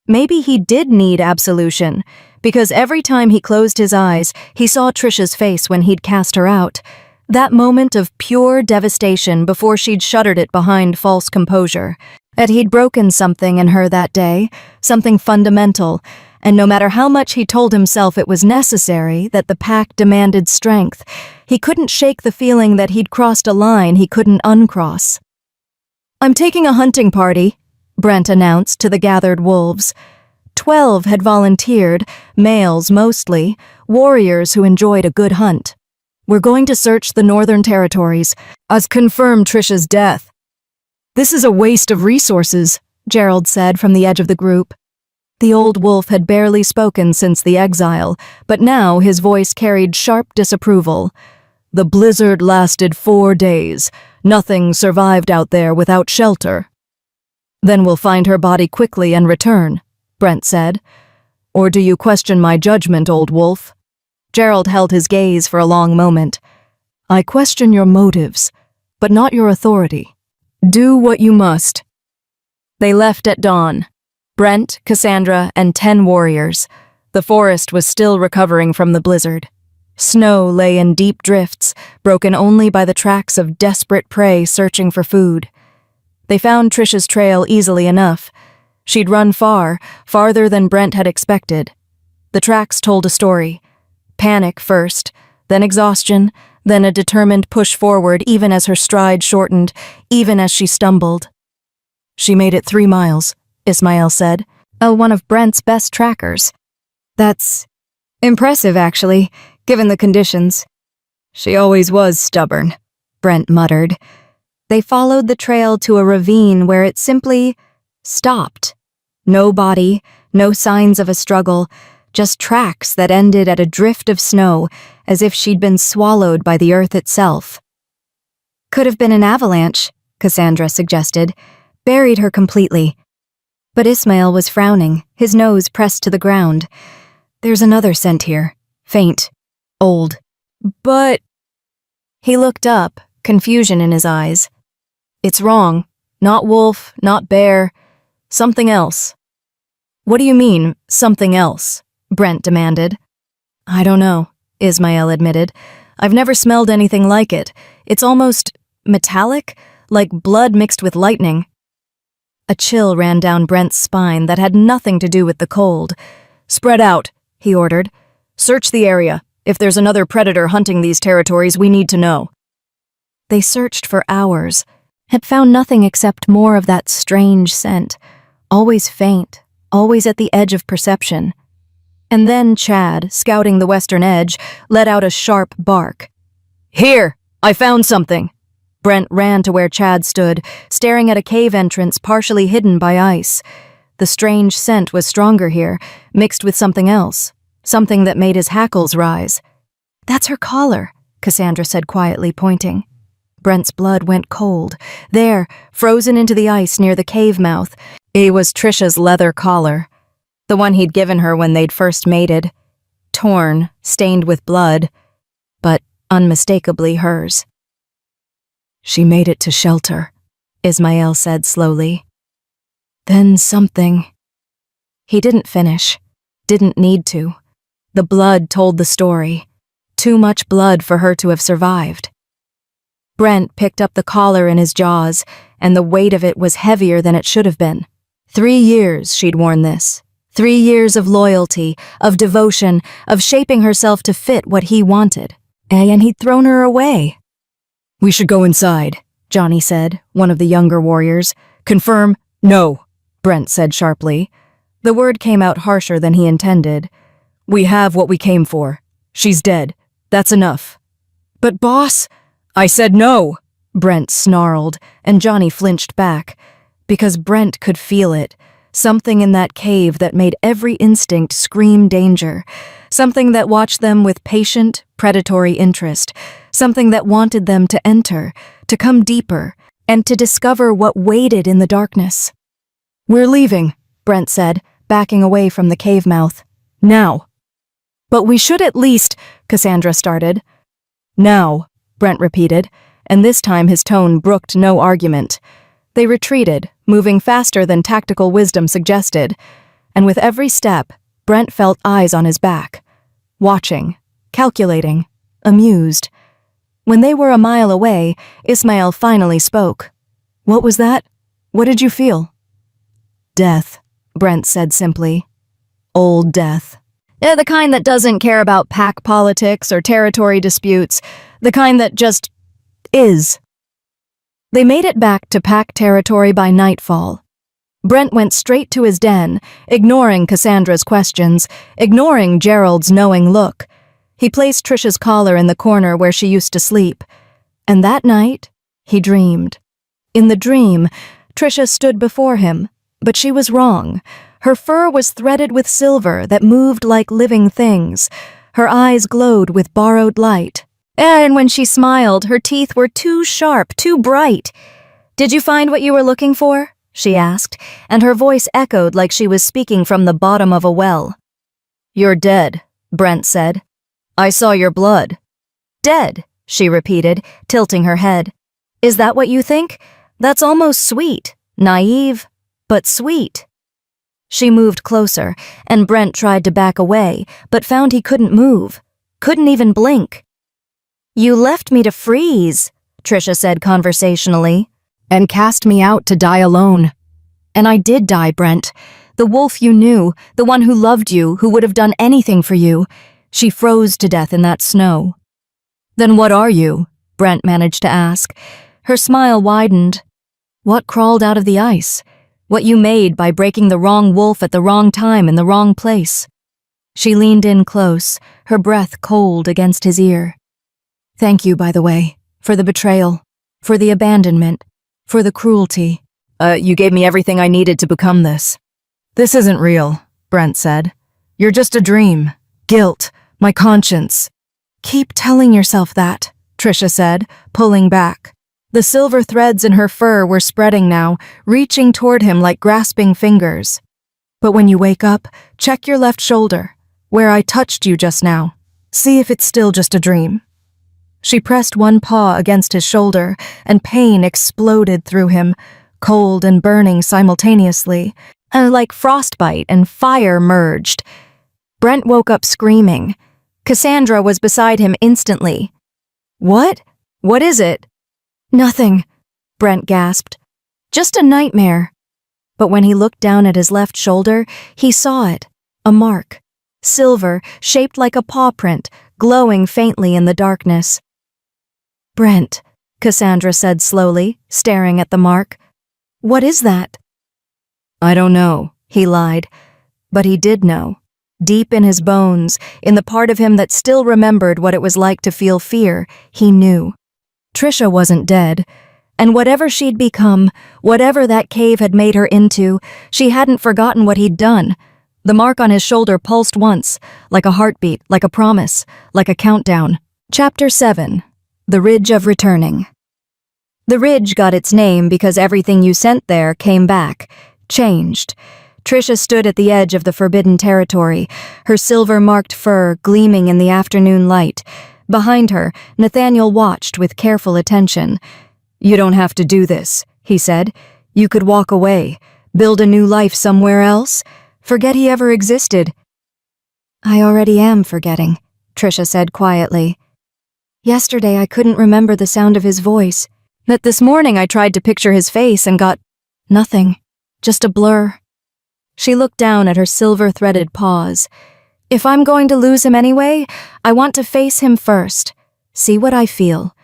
Speaker 1: Maybe he did need absolution, because every time he closed his eyes, he saw Trisha's face when he'd cast her out. That moment of pure devastation before she'd shuttered it behind false composure. That he'd broken something in her that day, something fundamental, and no matter how much he told himself it was necessary, that the pack demanded strength, he couldn't shake the feeling that he'd crossed a line he couldn't uncross. "I'm taking a hunting party," Brent announced to the gathered wolves. 12 had volunteered, males mostly, warriors who enjoyed a good hunt.
Speaker 2: We're going to search the Northern Territories, as confirm Trisha's death. This is a waste of resources, Gerald said from the edge of the group. The old wolf had barely spoken since the exile, but now his voice carried sharp disapproval. The blizzard lasted 4 days. Nothing survived out there without shelter. Then we'll find her body quickly and return, Brent said. Or do you question my judgment, old wolf? Gerald held his gaze for a long moment. I question your motives, but not your authority. Do what you must. They left at dawn. Brent, Cassandra, and 10 warriors. The forest was still recovering from the blizzard. Snow lay in deep drifts, broken only by the tracks of desperate prey searching for food. They found Trisha's trail easily enough. She'd run far, farther than Brent had expected. The tracks told a story. Panic first, then exhaustion, then a determined push forward even as her stride shortened, even as she stumbled. She made it 3 miles, Ismail said. One of Brent's best trackers. That's impressive, actually, given the conditions. She always was stubborn, Brent muttered. They followed the trail to a ravine where it simply stopped. No body, no signs of a struggle, just tracks that ended at a drift of snow, as if she'd been swallowed by the earth itself. Could have been an avalanche, Cassandra suggested. Buried her completely. But Ismail was frowning, his nose pressed to the ground. There's another scent here. Faint. Old. But... He looked up, confusion in his eyes. It's wrong. Not wolf, not bear. Something else. What do you mean, something else? Brent demanded. I don't know, Ismail admitted. I've never smelled anything like it. It's almost metallic, like blood mixed with lightning. A chill ran down Brent's spine that had nothing to do with the cold. Spread out, he ordered. Search the area. If there's another predator hunting these territories, we need to know. They searched for hours, had found nothing except more of that strange scent, always faint, always at the edge of perception. And then Chad, scouting the western edge, let out a sharp bark. Here! I found something! Brent ran to where Chad stood, staring at a cave entrance partially hidden by ice. The strange scent was stronger here, mixed with something else, something that made his hackles rise. That's her collar, Cassandra said quietly, pointing. Brent's blood went cold. There, frozen into the ice near the cave mouth, it was Trisha's leather collar. The one he'd given her when they'd first mated. Torn, stained with blood, but unmistakably hers. She made it to shelter, Ismail said slowly. Then something. He didn't finish. Didn't need to. The blood told the story. Too much blood for her to have survived. Brent picked up the collar in his jaws, and the weight of it was heavier than it should have been. 3 years she'd worn this. 3 years of loyalty, of devotion, of shaping herself to fit what he wanted. And he'd thrown her away. We should go inside, Johnny said, one of the younger warriors. Confirm? No, Brent said sharply. The word came out harsher than he intended. We have what we came for. She's dead. That's enough. But boss, I said no, Brent snarled, and Johnny flinched back. Because Brent could feel it. Something in that cave that made every instinct scream danger. Something that watched them with patient, predatory interest. Something that wanted them to enter, to come deeper, and to discover what waited in the darkness. We're leaving, Brent said, backing away from the cave mouth. Now. But we should at least, Cassandra started. Now, Brent repeated, and this time his tone brooked no argument. They retreated, moving faster than tactical wisdom suggested, and with every step, Brent felt eyes on his back. Watching, calculating, amused. When they were a mile away, Ismail finally spoke. What was that? What did you feel? Death, Brent said simply. Old death. The kind that doesn't care about pack politics or territory disputes. The kind that just is. They made it back to pack territory by nightfall. Brent went straight to his den, ignoring Cassandra's questions, ignoring Gerald's knowing look. He placed Trisha's collar in the corner where she used to sleep. And that night, he dreamed. In the dream, Trisha stood before him, but she was wrong. Her fur was threaded with silver that moved like living things. Her eyes glowed with borrowed light. And when she smiled, her teeth were too sharp, too bright. "Did you find what you were looking for?" she asked, and her voice echoed like she was speaking from the bottom of a well. "You're dead," Brent said. "I saw your blood." "Dead," she repeated, tilting her head. "Is that what you think? That's almost sweet. Naive, but sweet." She moved closer, and Brent tried to back away, but found he couldn't move, couldn't even blink. "You left me to freeze," Trisha said conversationally. "And cast me out to die alone." "And I did die, Brent. The wolf you knew, the one who loved you, who would have done anything for you. She froze to death in that snow." "Then what are you?" Brent managed to ask. Her smile widened. "What crawled out of the ice? What you made by breaking the wrong wolf at the wrong time in the wrong place." She leaned in close, her breath cold against his ear. "Thank you, by the way, for the betrayal, for the abandonment, for the cruelty. You gave me everything I needed to become this." "This isn't real," Brent said. "You're just a dream. Guilt, my conscience." "Keep telling yourself that," Trisha said, pulling back. The silver threads in her fur were spreading now, reaching toward him like grasping fingers. "But when you wake up, check your left shoulder, where I touched you just now. See if it's still just a dream." She pressed one paw against his shoulder, and pain exploded through him, cold and burning simultaneously, like frostbite and fire merged. Brent woke up screaming. Cassandra was beside him instantly. "What? What is it?" "Nothing," Brent gasped. "Just a nightmare." But when he looked down at his left shoulder, he saw it. A mark. Silver, shaped like a paw print, glowing faintly in the darkness. "Brent," Cassandra said slowly, staring at the mark. "What is that?" "I don't know," he lied. But he did know. Deep in his bones, in the part of him that still remembered what it was like to feel fear, he knew. Trisha wasn't dead, and whatever she'd become, whatever that cave had made her into, she hadn't forgotten what he'd done. The mark on his shoulder pulsed once, like a heartbeat, like a promise, like a countdown. Chapter 7. The Ridge of Returning. The ridge got its name because everything you sent there came back, changed. Trisha stood at the edge of the forbidden territory, her silver-marked fur gleaming in the afternoon light. Behind her, Nathaniel watched with careful attention. "You don't have to do this," he said. "You could walk away, build a new life somewhere else, forget he ever existed." "I already am forgetting," Trisha said quietly. "Yesterday I couldn't remember the sound of his voice. That this morning I tried to picture his face and got nothing, just a blur." She looked down at her silver-threaded paws. "If I'm going to lose him anyway, I want to face him first. See what I feel.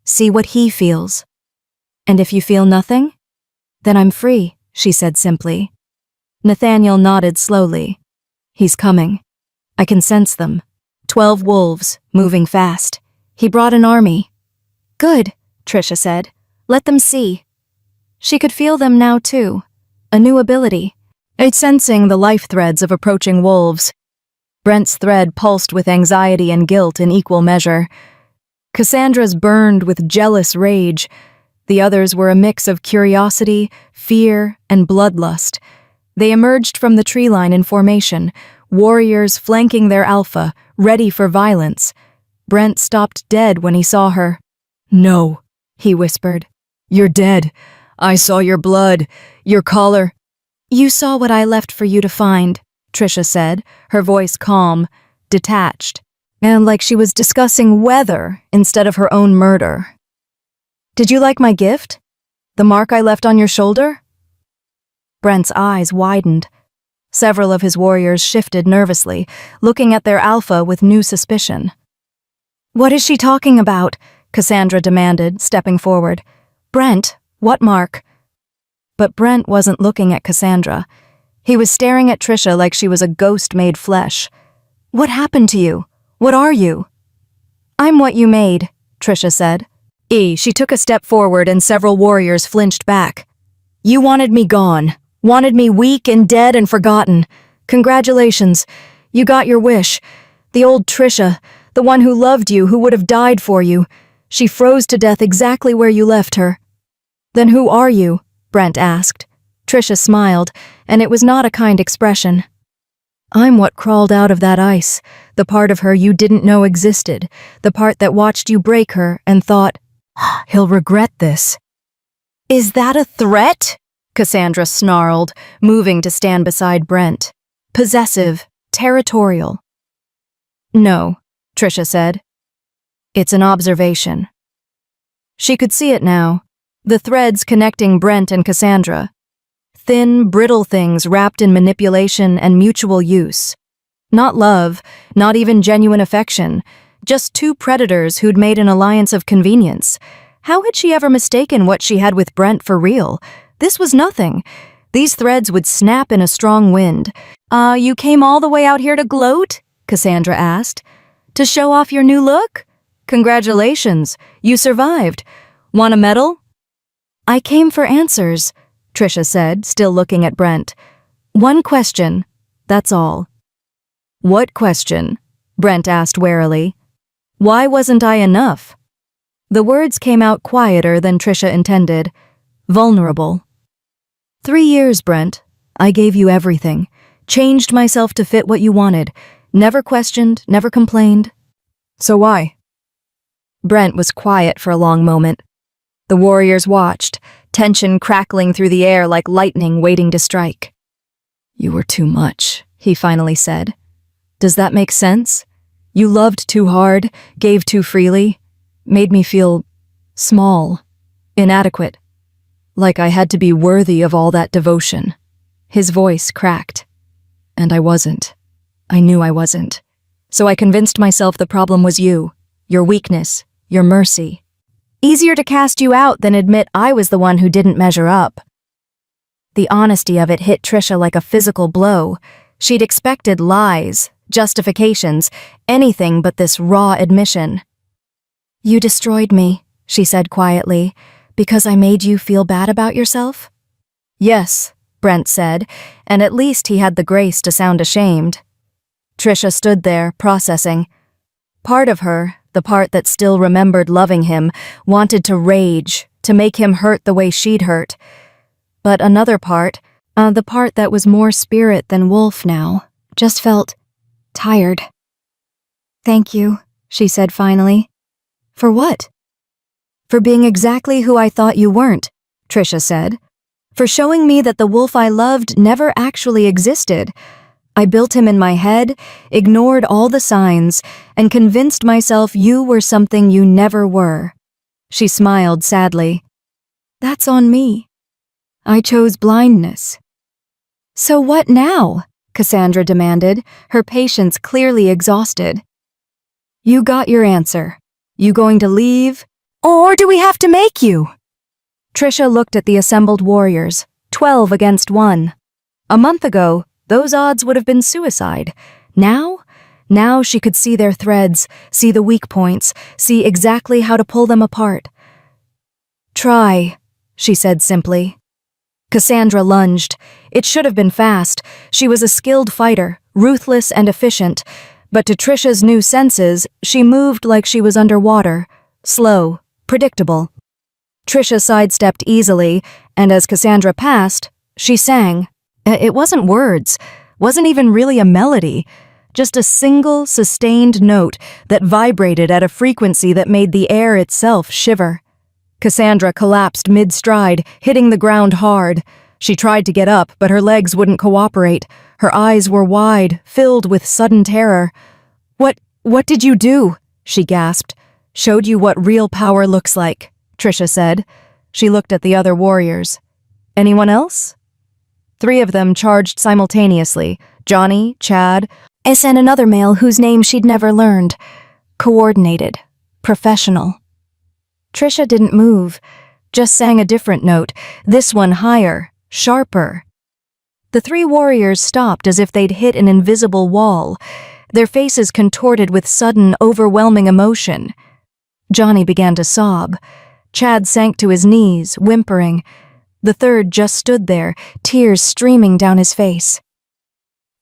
Speaker 2: See what he feels. And if you feel nothing, then I'm free," she said simply. Nathaniel nodded slowly. "He's coming. I can sense them. 12 wolves, moving fast. He brought an army." "Good," Trisha said. "Let them see." She could feel them now too. A new ability. It's sensing the life threads of approaching wolves. Brent's thread pulsed with anxiety and guilt in equal measure. Cassandra's burned with jealous rage. The others were a mix of curiosity, fear, and bloodlust. They emerged from the tree line in formation, warriors flanking their alpha, ready for violence. Brent stopped dead when he saw her. "No," he whispered. "You're dead. I saw your blood, your collar." "You saw what I left for you to find," Trisha said, her voice calm, detached, and like she was discussing weather instead of her own murder. "Did you like my gift? The mark I left on your shoulder?" Brent's eyes widened. Several of his warriors shifted nervously, looking at their alpha with new suspicion. "What is she talking about?" Cassandra demanded, stepping forward. "Brent, what mark?" But Brent wasn't looking at Cassandra. He was staring at Trisha like she was a ghost made flesh. "What happened to you? What are you? I'm what you made, Trisha said. She took a step forward and several warriors flinched back. You wanted me gone. Wanted me weak and dead and forgotten. Congratulations. You got your wish. The old Trisha, the one who loved you, who would have died for you. She froze to death exactly where you left her. Then who are you? Brent asked. Trisha smiled, and it was not a kind expression. I'm what crawled out of that ice, the part of her you didn't know existed, the part that watched you break her and thought, he'll regret this. Is that a threat? Cassandra snarled, moving to stand beside Brent. Possessive, territorial. No, Trisha said. It's an observation. She could see it now, the threads connecting Brent and Cassandra. Thin, brittle things wrapped in manipulation and mutual use. Not love, not even genuine affection, just two predators who'd made an alliance of convenience. How had she ever mistaken what she had with Brent for real? This was nothing. These threads would snap in a strong wind. You came all the way out here to gloat? Cassandra asked. To show off your new look? Congratulations, you survived. Want a medal? I came for answers, Trisha said, still looking at Brent. One question, that's all. What question? Brent asked warily. Why wasn't I enough? The words came out quieter than Trisha intended. Vulnerable. 3 years, Brent. I gave you everything. Changed myself to fit what you wanted. Never questioned, never complained. So why? Brent was quiet for a long moment. The warriors watched, tension crackling through the air like lightning waiting to strike. You were too much, he finally said. Does that make sense? You loved too hard, gave too freely, made me feel small, inadequate, like I had to be worthy of all that devotion. His voice cracked. And I wasn't. I knew I wasn't. So I convinced myself the problem was you, your weakness, your mercy. Easier to cast you out than admit I was the one who didn't measure up. The honesty of it hit Trisha like a physical blow. She'd expected lies, justifications, anything but this raw admission. You destroyed me, she said quietly, because I made you feel bad about yourself? Yes, Brent said, and at least he had the grace to sound ashamed. Trisha stood there, processing. Part of her, the part that still remembered loving him, wanted to rage, to make him hurt the way she'd hurt. But another part, the part that was more spirit than wolf now, just felt tired. Thank you, she said finally. For what? For being exactly who I thought you weren't, Trisha said. For showing me that the wolf I loved never actually existed. I built him in my head, ignored all the signs, and convinced myself you were something you never were. She smiled sadly. That's on me. I chose blindness. So what now? Cassandra demanded, her patience clearly exhausted. You got your answer. You going to leave? Or do we have to make you? Trisha looked at the assembled warriors, 12 against 1. A month ago, those odds would have been suicide. Now she could see their threads, see the weak points, see exactly how to pull them apart. Try, she said simply. Cassandra lunged. It should have been fast. She was a skilled fighter, ruthless and efficient. But to Trisha's new senses, she moved like she was underwater, slow, predictable. Trisha sidestepped easily, and as Cassandra passed, she sang. It wasn't words, wasn't even really a melody, just a single, sustained note that vibrated at a frequency that made the air itself shiver. Cassandra collapsed mid-stride, hitting the ground hard. She tried to get up, but her legs wouldn't cooperate. Her eyes were wide, filled with sudden terror. What did you do? She gasped. Showed you what real power looks like, Trisha said. She looked at the other warriors. Anyone else? 3 of them charged simultaneously, Johnny, Chad, and another male whose name she'd never learned. Coordinated. Professional. Trisha didn't move, just sang a different note, this one higher, sharper. The 3 warriors stopped as if they'd hit an invisible wall. their faces contorted with sudden, overwhelming emotion. Johnny began to sob. Chad sank to his knees, whimpering. The third just stood there, tears streaming down his face.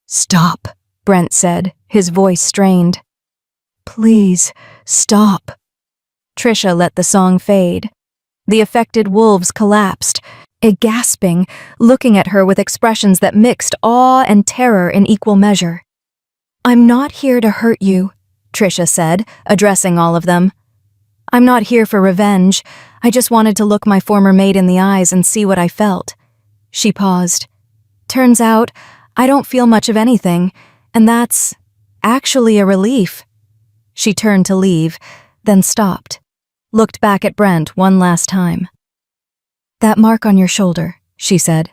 Speaker 2: "Stop," Brent said, his voice strained. "Please, stop." Trisha let the song fade. The affected wolves collapsed, gasping, looking at her with expressions that mixed awe and terror in equal measure. "I'm not here to hurt you," Trisha said, addressing all of them. "I'm not here for revenge. I just wanted to look my former mate in the eyes and see what I felt." She paused. "Turns out, I don't feel much of anything, and that's actually a relief." She turned to leave, then stopped, looked back at Brent one last time. "That mark on your shoulder," she said.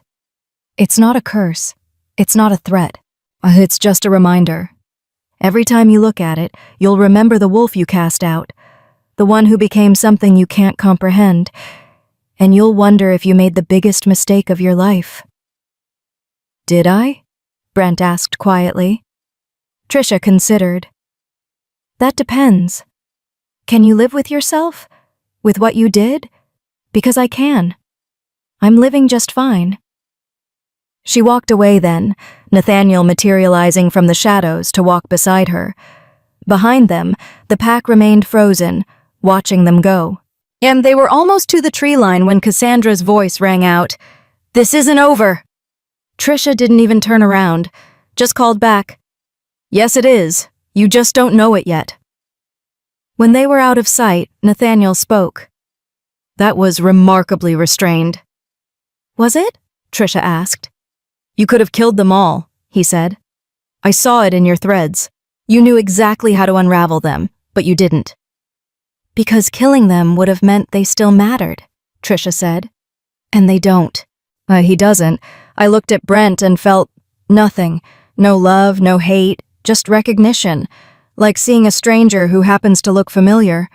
Speaker 2: "It's not a curse. It's not a threat. It's just a reminder. Every time you look at it, you'll remember the wolf you cast out, the one who became something you can't comprehend, and you'll wonder if you made the biggest mistake of your life." "Did I?" Brent asked quietly. Trisha considered. "That depends. Can you live with yourself? With what you did? Because I can. I'm living just fine." She walked away then, Nathaniel materializing from the shadows to walk beside her. Behind them, the pack remained frozen, watching them go. And they were almost to the tree line when Cassandra's voice rang out, "This isn't over." Trisha didn't even turn around, just called back, "Yes, it is. You just don't know it yet." When they were out of sight, Nathaniel spoke. "That was remarkably restrained." "Was it?" Trisha asked. "You could have killed them all," he said. "I saw it in your threads. You knew exactly how to unravel them, but you didn't." "Because killing them would have meant they still mattered," Trisha said. "And they don't." He doesn't. I looked at Brent and felt nothing. No love, no hate, just recognition. Like seeing a stranger who happens to look familiar."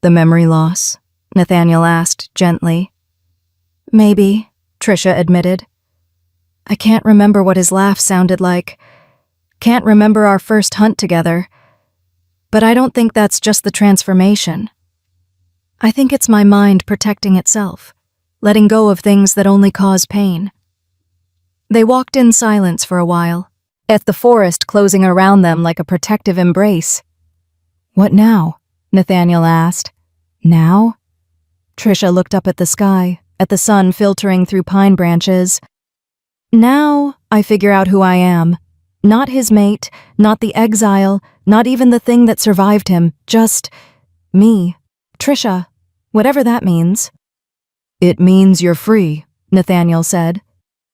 Speaker 2: "The memory loss?" Nathaniel asked gently. "Maybe," Trisha admitted. "I can't remember what his laugh sounded like. Can't remember our first hunt together. But I don't think that's just the transformation. I think it's my mind protecting itself, letting go of things that only cause pain." They walked in silence for a while, at the forest closing around them like a protective embrace. "What now?" Nathaniel asked. "Now?" Trisha looked up at the sky, at the sun filtering through pine branches. "Now I figure out who I am. Not his mate, not the exile, not even the thing that survived him, just me. Trisha, whatever that means." "It means you're free," Nathaniel said.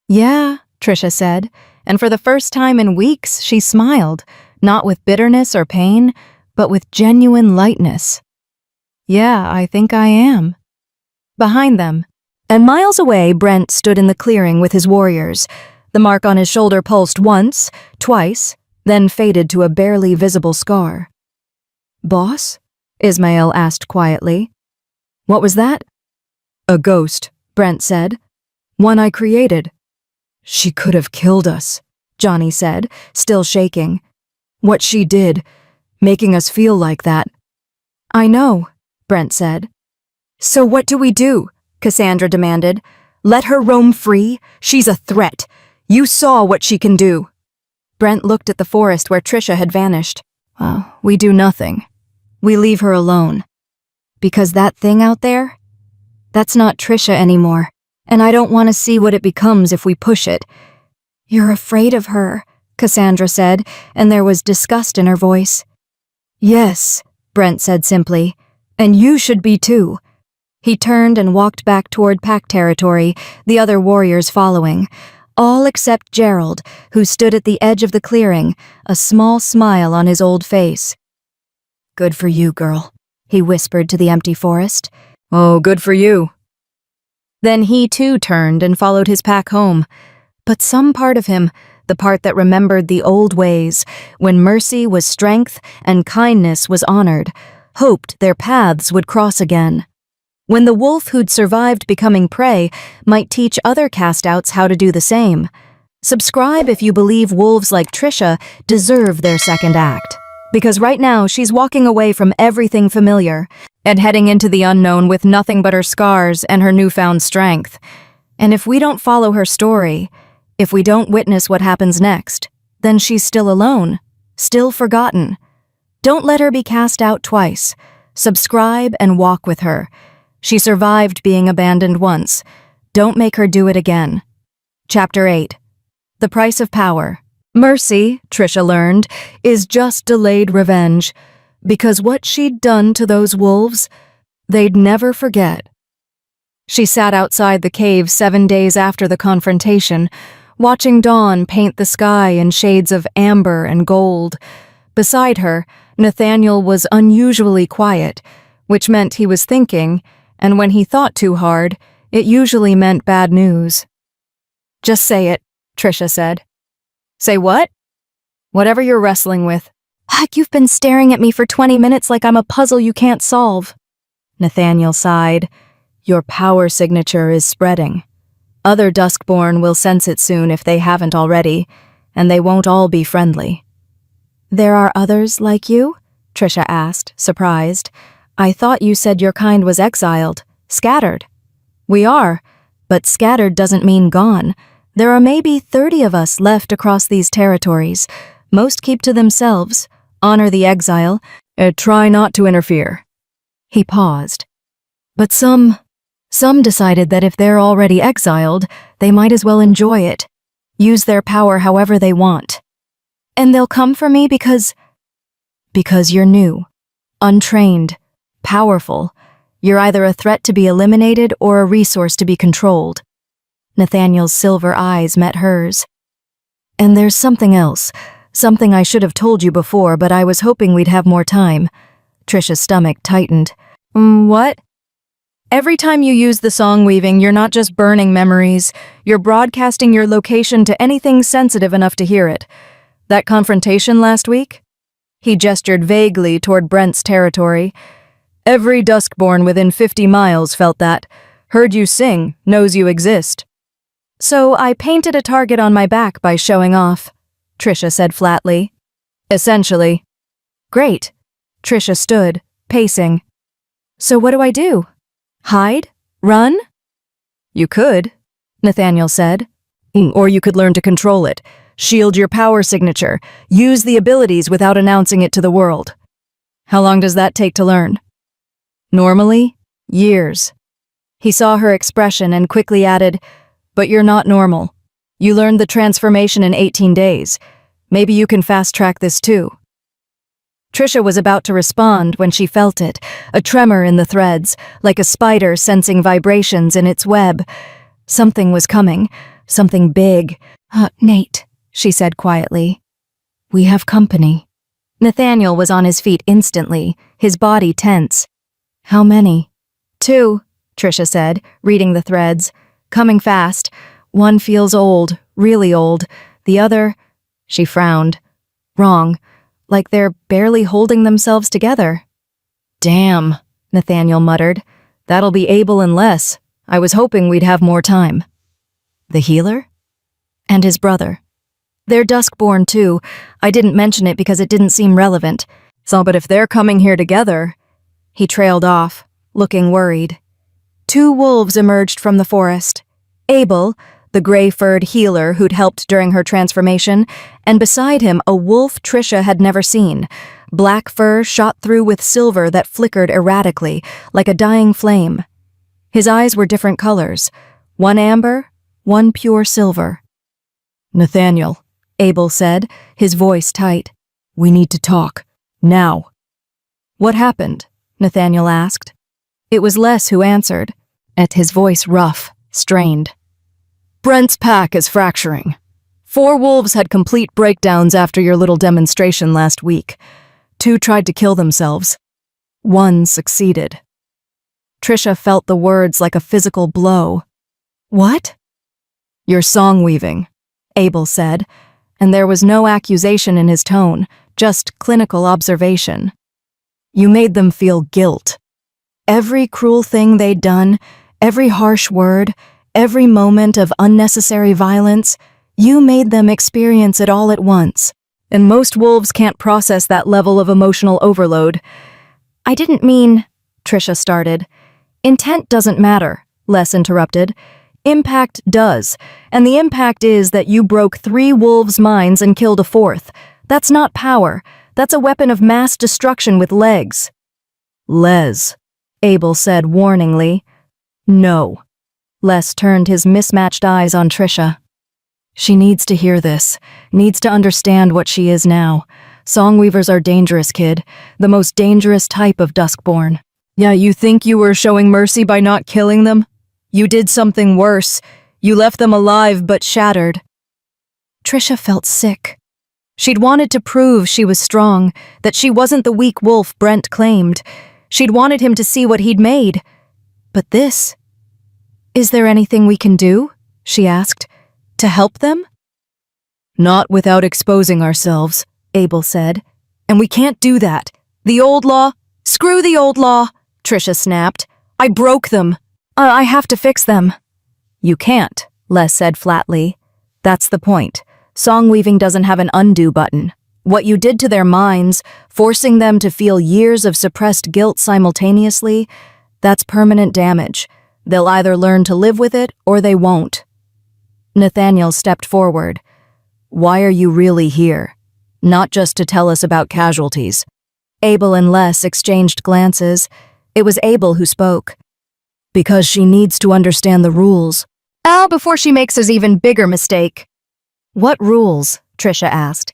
Speaker 2: "Yeah," Trisha said, and for the first time in weeks she smiled, not with bitterness or pain, but with genuine lightness. "Yeah, I think I am." Behind them, and miles away, Brent stood in the clearing with his warriors. The mark on his shoulder pulsed once, twice, then faded to a barely visible scar. "Boss?" Ismael asked quietly. "What was that?" "A ghost," Brent said. "One I created." "She could have killed us," Johnny said, still shaking. "What she did, making us feel like that." "I know," Brent said. "So what do we do?" Cassandra demanded. "Let her roam free? She's a threat. You saw what she can do." Brent looked at the forest where Trisha had vanished. "Well, we do nothing. We leave her alone. Because that thing out there? That's not Trisha anymore, and I don't want to see what it becomes if we push it." "You're afraid of her," Cassandra said, and there was disgust in her voice. "Yes," Brent said simply, "and you should be too." He turned and walked back toward pack territory, the other warriors following, all except Gerald, who stood at the edge of the clearing, a small smile on his old face. "Good for you, girl," he whispered to the empty forest. "Oh, good for you." Then he too turned and followed his pack home. But some part of him, the part that remembered the old ways, when mercy was strength and kindness was honored, hoped their paths would cross again. When the wolf who'd survived becoming prey might teach other cast-outs how to do the same.
Speaker 1: Subscribe if you believe wolves like Trisha deserve their second act. Because right now, she's walking away from everything familiar and heading into the unknown with nothing but her scars and her newfound strength. And if we don't follow her story, if we don't witness what happens next, then she's still alone, still forgotten. Don't let her be cast out twice. Subscribe and walk with her. She survived being abandoned once. Don't make her do it again. Chapter 8. The Price of Power. Mercy, Trisha learned, is just delayed revenge, because what she'd done to those wolves, they'd never forget. She sat outside the cave 7 days after the confrontation, watching dawn paint the sky in shades of amber and gold. Beside her, Nathaniel was unusually quiet, which meant he was thinking, and when he thought too hard, it usually meant bad news. "Just say it," Trisha said. "Say what?" "Whatever you're wrestling with." "Heck, you've been staring at me for 20 minutes like I'm a puzzle you can't solve." Nathaniel sighed. "Your power signature is spreading. Other Duskborn will sense it soon if they haven't already, and they won't all be friendly." "There are others like you?" Trisha asked, surprised. "I thought you said your kind was exiled, scattered." "We are, but scattered doesn't mean gone. There are maybe 30 of us left across these territories. Most keep to themselves, honor the exile, and try not to interfere." He paused. "But some decided that if they're already exiled, they might as well enjoy it, use their power however they want. And they'll come for me because you're new, untrained, powerful. You're either a threat to be eliminated or a resource to be controlled." Nathaniel's silver eyes met hers. "And there's something else, something I should have told you before, but I was hoping we'd have more time." Trisha's stomach tightened. "What?" "Every time you use the song weaving, you're not just burning memories, you're broadcasting your location to anything sensitive enough to hear it. That confrontation last week?" He gestured vaguely toward Brent's territory. "Every Duskborn within 50 miles felt that. Heard you sing, knows you exist." "So I painted a target on my back by showing off," Trisha said flatly. "Essentially." "Great." Trisha stood, pacing. "So what do I do? Hide? Run?" "You could," Nathaniel said. "Or you could learn to control it. Shield your power signature. Use the abilities without announcing it to the world." "How long does that take to learn?" "Normally, years." He saw her expression and quickly added, "But you're not normal. You learned the transformation in 18 days. Maybe you can fast-track this too." Trisha was about to respond when she felt it, a tremor in the threads, like a spider sensing vibrations in its web. Something was coming, something big. "Nate," she said quietly. "We have company." Nathaniel was on his feet instantly, his body tense. "How many?" "2," Trisha said, reading the threads. "Coming fast. One feels old, really old. The other," she frowned, "wrong. Like they're barely holding themselves together." "Damn," Nathaniel muttered. "That'll be Abel and Les. I was hoping we'd have more time." "The healer?" "And his brother. They're Duskborn too. I didn't mention it because it didn't seem relevant. So, but if they're coming here together..." He trailed off, looking worried. 2 wolves emerged from the forest. Abel, the gray-furred healer who'd helped during her transformation, and beside him a wolf Trisha had never seen. Black fur shot through with silver that flickered erratically, like a dying flame. His eyes were different colors, one amber, one pure silver. "Nathaniel," Abel said, his voice tight. "We need to talk. Now." "What happened?" Nathaniel asked. It was Les who answered, at his voice rough, strained. "Brent's pack is fracturing. 4 wolves had complete breakdowns after your little demonstration last week. 2 tried to kill themselves. 1 succeeded." Trisha felt the words like a physical blow. "What?" "You're song weaving," Abel said, and there was no accusation in his tone, just clinical observation. "You made them feel guilt. Every cruel thing they'd done, every harsh word, every moment of unnecessary violence,
Speaker 2: You made them experience it all at once, and most wolves can't process that level of emotional overload.
Speaker 1: I didn't mean, Trisha started. Intent doesn't matter, Les interrupted. Impact does, and the impact is that you broke 3 wolves' minds and killed a 4th. That's not power. That's a weapon of mass destruction with legs.
Speaker 2: Les, Abel said warningly. No.
Speaker 1: Les turned his mismatched eyes on Trisha.
Speaker 2: She needs to hear this, needs to understand what she is now. Songweavers are dangerous, kid. The most dangerous type of Duskborn. Yeah, you think you were showing mercy by not killing them? You did something worse. You left them alive but shattered.
Speaker 1: Trisha felt sick.
Speaker 2: She'd wanted to prove she was strong, that she wasn't the weak wolf Brent claimed. She'd wanted him to see what he'd made. But this...
Speaker 1: Is there anything we can do? She asked. To help them?
Speaker 2: Not without exposing ourselves, Abel said. And we can't do that. The old law? Screw the old law, Trisha snapped. I broke them.
Speaker 1: I have to fix them.
Speaker 2: You can't, Les said flatly. That's the point. Songweaving doesn't have an undo button. What you did to their minds, forcing them to feel years of suppressed guilt simultaneously, that's permanent damage. They'll either learn to live with it or they won't. Nathaniel stepped forward. Why are you really here? Not just to tell us about casualties.
Speaker 1: Abel and Les exchanged glances. It was Abel who spoke.
Speaker 2: Because she needs to understand the rules.
Speaker 1: Before she makes an even bigger mistake.
Speaker 2: What rules? Trisha asked.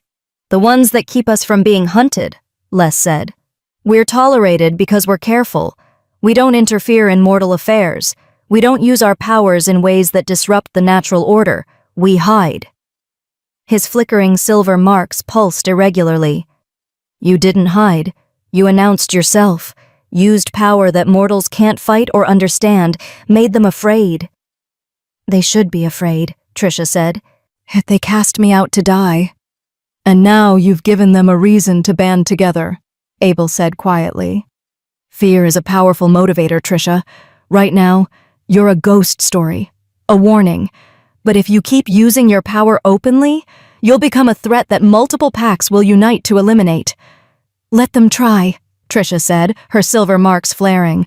Speaker 1: The ones that keep us from being hunted, Les said. We're tolerated because we're careful. We don't interfere in mortal affairs. We don't use our powers in ways that disrupt the natural order. We hide. His flickering silver marks pulsed irregularly. You didn't hide. You announced yourself. Used power that mortals can't fight or understand, made them afraid.
Speaker 2: They should be afraid, Trisha said. They cast me out to die. And now you've given them a reason to band together, Abel said quietly. Fear is a powerful motivator, Trisha. Right now, you're a ghost story, a warning. But if you keep using your power openly, you'll become a threat that multiple packs will unite to eliminate.
Speaker 1: Let them try, Trisha said, her silver marks flaring.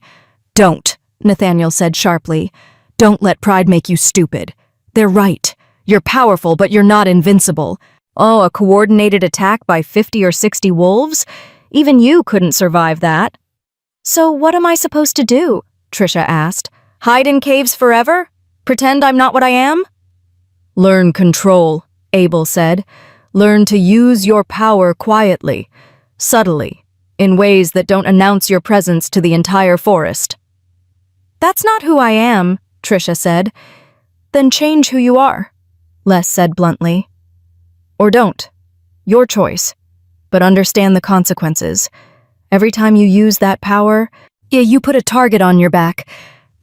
Speaker 2: Don't, Nathaniel said sharply. Don't let pride make you stupid. They're right. You're powerful, but you're not invincible.
Speaker 1: Oh, a coordinated attack by 50 or 60 wolves? Even you couldn't survive that. So what am I supposed to do? Trisha asked. Hide in caves forever? Pretend I'm not what I am?
Speaker 2: Learn control, Abel said. Learn to use your power quietly, subtly, in ways that don't announce your presence to the entire forest.
Speaker 1: That's not who I am, Trisha said. Then change who you are, Les said bluntly.
Speaker 2: Or don't. Your choice. But understand the consequences. Every time you use that power, you put a target on your back.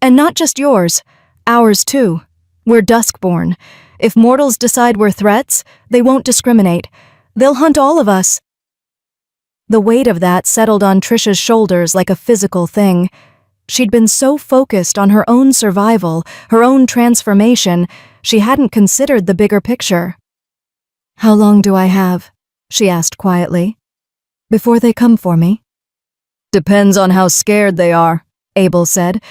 Speaker 2: And not just yours, ours too. We're Duskborn. If mortals decide we're threats, they won't discriminate. They'll hunt all of us. The weight of that settled on Trisha's shoulders like a physical thing. She'd been so focused on her own survival, her own transformation, she hadn't considered the bigger picture. How long do I have? She asked quietly. Before they come for me? Depends on how scared they are, Abel said,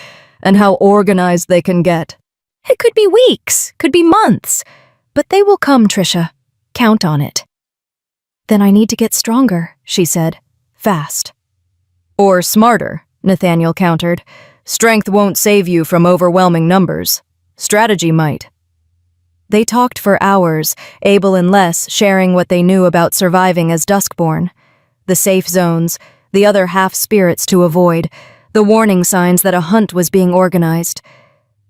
Speaker 2: and how organized they can get.
Speaker 1: It could be weeks, could be months, but they will come, Trisha. Count on it.
Speaker 2: Then I need to get stronger, she said, fast. Or smarter, Nathaniel countered. Strength won't save you from overwhelming numbers. Strategy might. They talked for hours, Abel and Les sharing what they knew about surviving as Duskborn. The safe zones, the other half-spirits to avoid, the warning signs that a hunt was being organized.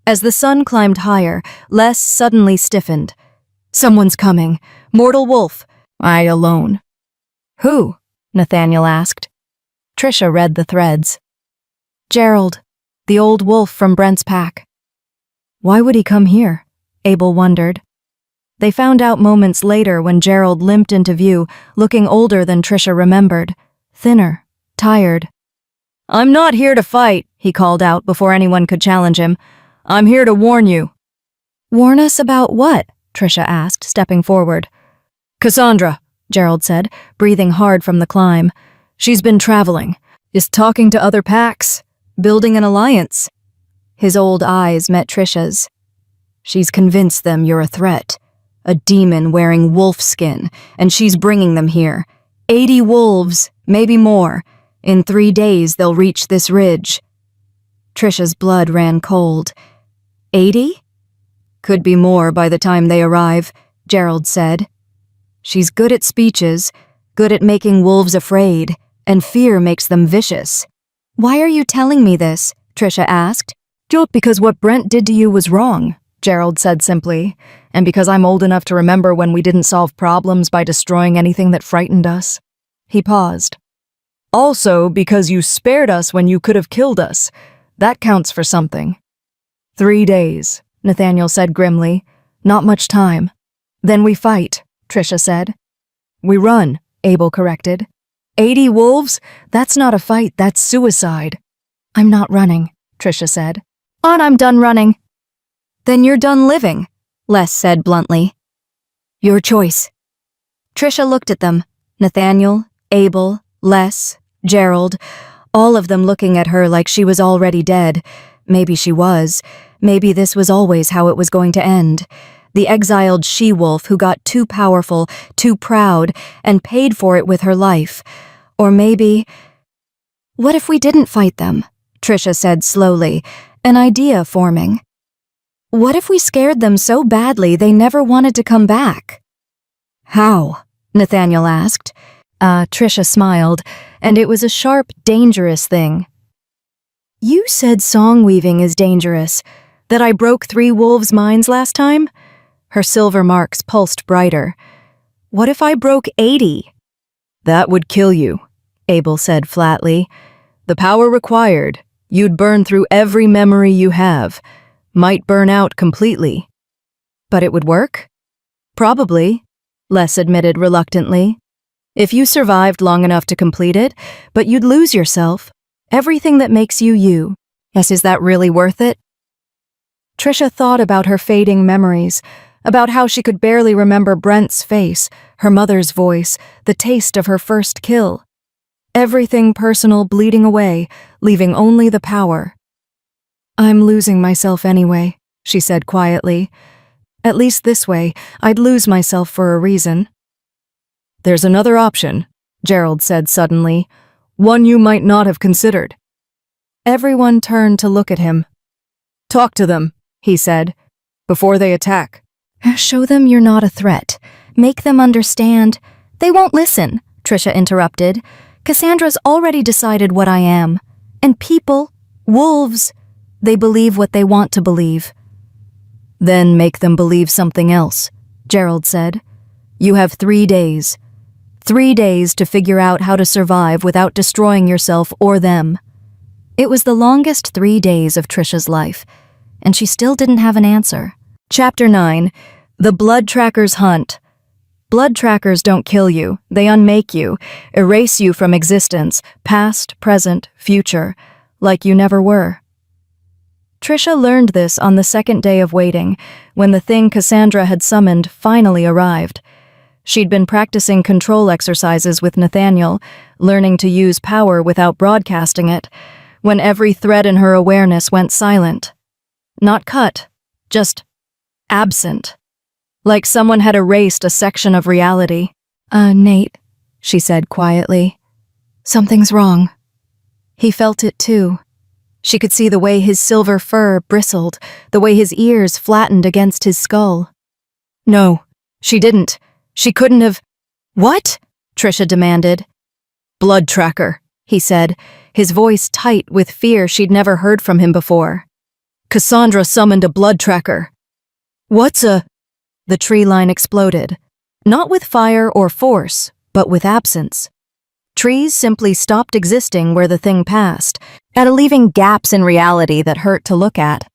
Speaker 2: As the sun climbed higher, Les suddenly stiffened. Someone's coming. Mortal wolf. I alone. Who? Nathaniel asked. Trisha read the threads. Gerald, the old wolf from Brent's pack. Why would he come here? Abel wondered. They found out moments later when Gerald limped into view, looking older than Trisha remembered. Thinner, tired. I'm not here to fight, he called out before anyone could challenge him. I'm here to warn you. Warn us about what?
Speaker 1: Trisha asked, stepping forward.
Speaker 2: Cassandra,
Speaker 1: Gerald said, breathing hard from the climb.
Speaker 2: She's been traveling, is talking to other packs, building an alliance.
Speaker 1: His old eyes met Trisha's.
Speaker 2: She's convinced them you're a threat. A demon wearing wolf skin, and she's bringing them here. 80 wolves, maybe more. In 3 days, they'll reach this ridge.
Speaker 1: Trisha's blood ran cold. 80?
Speaker 2: Could be more by the time they arrive,
Speaker 1: Gerald said.
Speaker 2: She's good at speeches, good at making wolves afraid, and fear makes them vicious.
Speaker 1: Why are you telling me this? Trisha asked.
Speaker 2: Just because what Brent did to you was wrong, Gerald said simply, and because I'm old enough to remember when we didn't solve problems by destroying anything that frightened us. He paused. Also because you spared us when you could have killed us. That counts for something. 3 days, Nathaniel said grimly. Not much time. Then we fight, Trisha said. We run, Abel corrected. 80 wolves? That's not a fight, that's suicide.
Speaker 1: I'm not running, Trisha said.
Speaker 2: And I'm done running.
Speaker 1: Then you're done living, Les said bluntly.
Speaker 2: Your choice.
Speaker 1: Trisha looked at them. Nathaniel, Abel, Les, Gerald, all of them looking at her like she was already dead. Maybe she was. Maybe this was always how it was going to end. The exiled she-wolf who got too powerful, too proud, and paid for it with her life. Or maybe... What if we didn't fight them? Trisha said slowly, an idea forming. What if we scared them so badly they never wanted to come back?
Speaker 2: How?
Speaker 1: Nathaniel asked. Trisha smiled, and it was a sharp, dangerous thing. You said song weaving is dangerous. That I broke 3 wolves' minds last time? Her silver marks pulsed brighter. What if I broke 80?
Speaker 2: That would kill you, Abel said flatly. The power required, you'd burn through every memory you have. Might burn out completely.
Speaker 1: But it would work?
Speaker 2: Probably, Les admitted reluctantly. If you survived long enough to complete it, but you'd lose yourself. Everything that makes you you.
Speaker 1: Yes, is that really worth it? Trisha thought about her fading memories, about how she could barely remember Brent's face, her mother's voice, the taste of her first kill. Everything personal bleeding away, leaving only the power. I'm losing myself anyway, she said quietly. At least this way, I'd lose myself for a reason.
Speaker 2: There's another option, Gerald said suddenly. One you might not have considered.
Speaker 1: Everyone turned to look at him.
Speaker 2: Talk to them, he said, before they attack.
Speaker 1: Show them you're not a threat. Make them understand. They won't listen, Trisha interrupted. Cassandra's already decided what I am. And people, wolves, they believe what they want to believe.
Speaker 2: Then make them believe something else, Gerald said. You have 3 days. 3 days to figure out how to survive without destroying yourself or them.
Speaker 1: It was the longest 3 days of Trisha's life, and she still didn't have an answer.
Speaker 2: Chapter 9. The Blood Trackers Hunt. Blood trackers don't kill you, they unmake you, erase you from existence, past, present, future, like you never were. Trisha learned this on the 2nd day of waiting, when the thing Cassandra had summoned finally arrived. She'd been practicing control exercises with Nathaniel, learning to use power without broadcasting it, when every thread in her awareness went silent. Not cut, just absent. Like someone had erased a section of reality.
Speaker 1: Nate, she said quietly. Something's wrong. He felt it too. She could see the way his silver fur bristled, the way his ears flattened against his skull.
Speaker 2: No, she didn't. She couldn't have...
Speaker 1: What? Trisha demanded.
Speaker 2: Blood tracker, he said, his voice tight with fear she'd never heard from him before. Cassandra summoned a blood tracker.
Speaker 1: What's a...
Speaker 2: The tree line exploded. Not with fire or force, but with absence. Trees simply stopped existing where the thing passed, leaving gaps in reality that hurt to look at.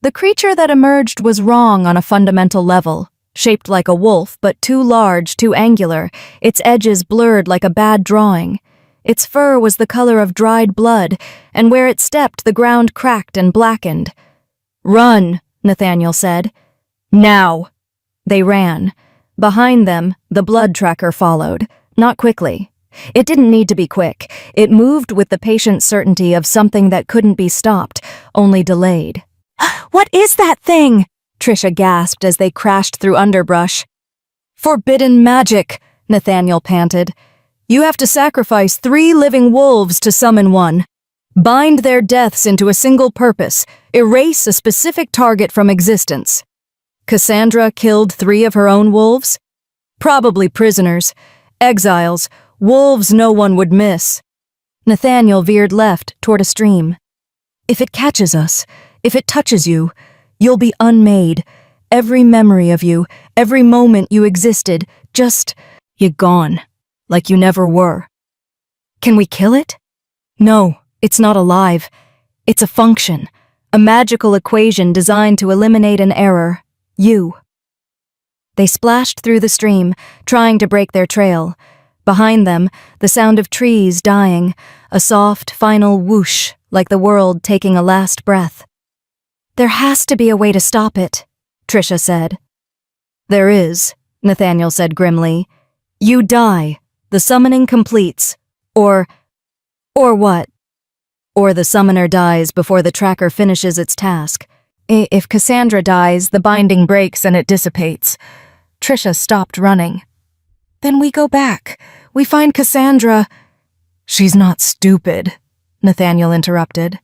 Speaker 2: The creature that emerged was wrong on a fundamental level, shaped like a wolf but too large, too angular, its edges blurred like a bad drawing. Its fur was the color of dried blood, and where it stepped the ground cracked and blackened.
Speaker 1: Run, Nathaniel said.
Speaker 2: Now,
Speaker 1: They ran. Behind them, the blood tracker followed. Not quickly. It didn't need to be quick. It moved with the patient certainty of something that couldn't be stopped, only delayed.
Speaker 2: What is that thing?
Speaker 1: Trisha gasped as they crashed through underbrush.
Speaker 2: Forbidden magic,
Speaker 1: Nathaniel panted.
Speaker 2: You have to sacrifice 3 living wolves to summon one. Bind their deaths into a single purpose, erase a specific target from existence. Cassandra killed 3 of her own wolves? Probably prisoners, exiles, wolves no one would miss.
Speaker 1: Nathaniel veered left toward a stream.
Speaker 2: If it catches us, if it touches you, you'll be unmade. Every memory of you, every moment you existed, you're gone, like you never were.
Speaker 1: Can we kill it?
Speaker 2: No, it's not alive. It's a function, a magical equation designed to eliminate an error. You.
Speaker 1: They splashed through the stream, trying to break their trail. Behind them, the sound of trees dying, a soft, final whoosh, like the world taking a last breath.
Speaker 2: There has to be a way to stop it,
Speaker 1: Trisha said.
Speaker 2: There is,
Speaker 1: Nathaniel said grimly.
Speaker 2: You die. The summoning completes. Or what?
Speaker 1: Or the summoner dies before the tracker finishes its task. If Cassandra dies, the binding breaks and it dissipates. Trisha stopped running.
Speaker 2: Then we go back. We find Cassandra.
Speaker 1: She's not stupid, Nathaniel interrupted.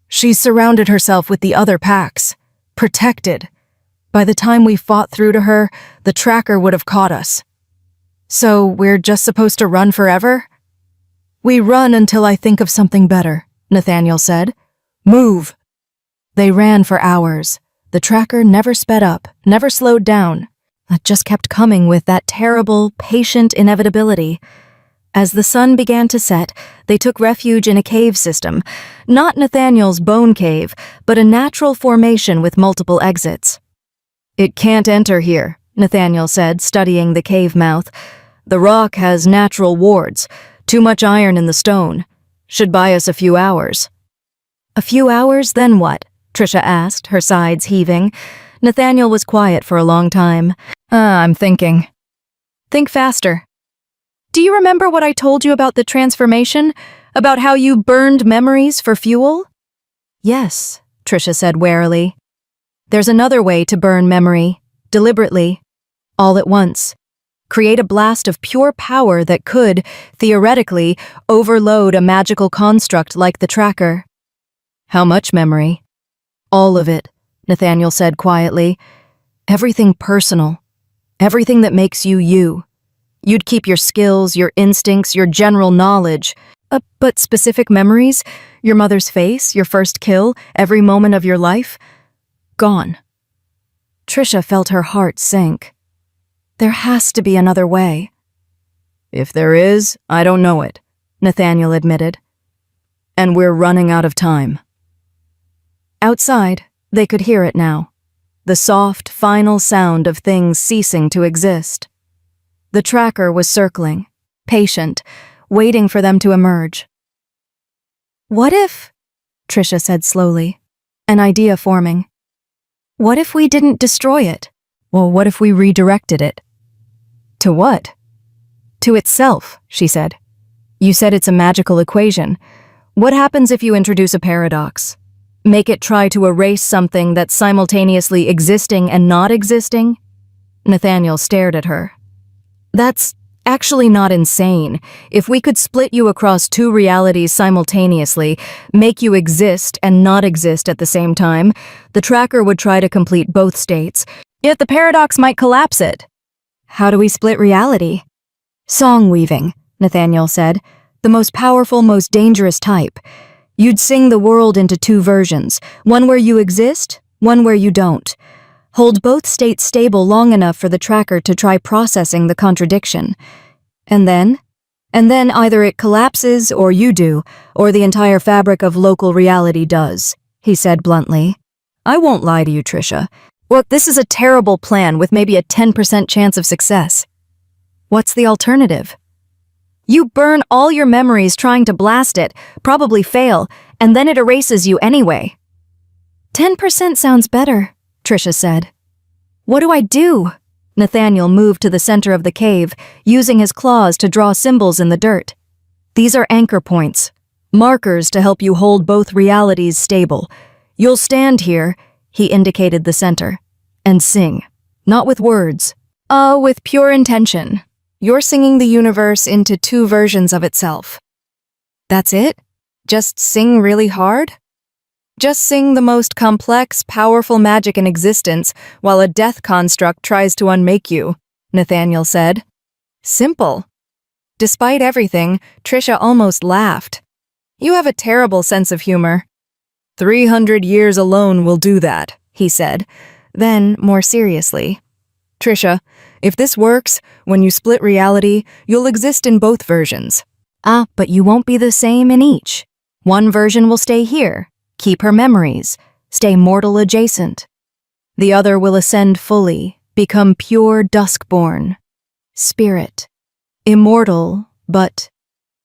Speaker 2: She's surrounded herself with the other packs. Protected.
Speaker 1: By the time we fought through to her, the tracker would have caught us.
Speaker 2: So we're just supposed to run forever?
Speaker 1: We run until I think of something better, Nathaniel said.
Speaker 2: Move.
Speaker 1: They ran for hours. The tracker never sped up, never slowed down. It just kept coming with that terrible, patient inevitability. As the sun began to set, they took refuge in a cave system. Not Nathaniel's bone cave, but a natural formation with multiple exits.
Speaker 2: It can't enter here, Nathaniel said, studying the cave mouth. The rock has natural wards. Too much iron in the stone. Should buy us a few hours.
Speaker 1: A few hours, then what? Trisha asked, her sides heaving. Nathaniel was quiet for a long time.
Speaker 2: I'm thinking.
Speaker 1: Think faster.
Speaker 2: Do you remember what I told you about the transformation? About how you burned memories for fuel?
Speaker 1: Yes, Trisha said warily. There's another way to burn memory, deliberately, all at once. Create a blast of pure power that could, theoretically, overload a magical construct like the tracker.
Speaker 2: How much memory?
Speaker 1: All of it, Nathaniel said quietly. Everything personal. Everything that makes you you. You'd keep your skills, your instincts, your general knowledge. But specific memories? Your mother's face, your first kill, every moment of your life? Gone. Trisha felt her heart sink. There has to be another way.
Speaker 2: If there is, I don't know it, Nathaniel admitted. And we're running out of time.
Speaker 1: Outside, they could hear it now. The soft, final sound of things ceasing to exist. The tracker was circling, patient, waiting for them to emerge.
Speaker 2: What if,
Speaker 1: Trisha said slowly, an idea forming. What if we didn't destroy it?
Speaker 2: Well, what if we redirected it?
Speaker 1: To what? To itself, she said. You said it's a magical equation. What happens if you introduce a paradox? Make it try to erase something that's simultaneously existing and not existing? Nathaniel stared at her. That's actually not insane. If we could split you across 2 realities simultaneously, make you exist and not exist at the same time, the tracker would try to complete both states, yet the paradox might collapse it. How do we split reality? Song weaving, Nathaniel said. The most powerful, most dangerous type. You'd sing the world into 2 versions, one where you exist, one where you don't. Hold both states stable long enough for the tracker to try processing the contradiction. And then either it collapses or you do, or the entire fabric of local reality does, he said bluntly.
Speaker 2: I won't lie to you, Trisha.
Speaker 1: Look, this is a terrible plan with maybe a 10% chance of success. What's the alternative? You burn all your memories trying to blast it, probably fail, and then it erases you anyway. 10% sounds better, Trisha said. What do I do? Nathaniel moved to the center of the cave, using his claws to draw symbols in the dirt. These are anchor points, markers to help you hold both realities stable. You'll stand here, he indicated the center, and sing. Not with words. With pure intention. You're singing the universe into two versions of itself. That's it? Just sing really hard? Just sing the most complex, powerful magic in existence while a death construct tries to unmake you, Nathaniel said. Simple. Despite everything, Trisha almost laughed. You have a terrible sense of humor. 300 years alone will do that, he said. Then, more seriously. Trisha, if this works, when you split reality, you'll exist in both versions. But you won't be the same in each. One version will stay here, keep her memories, stay mortal adjacent. The other will ascend fully, become pure duskborn. Spirit. Immortal, but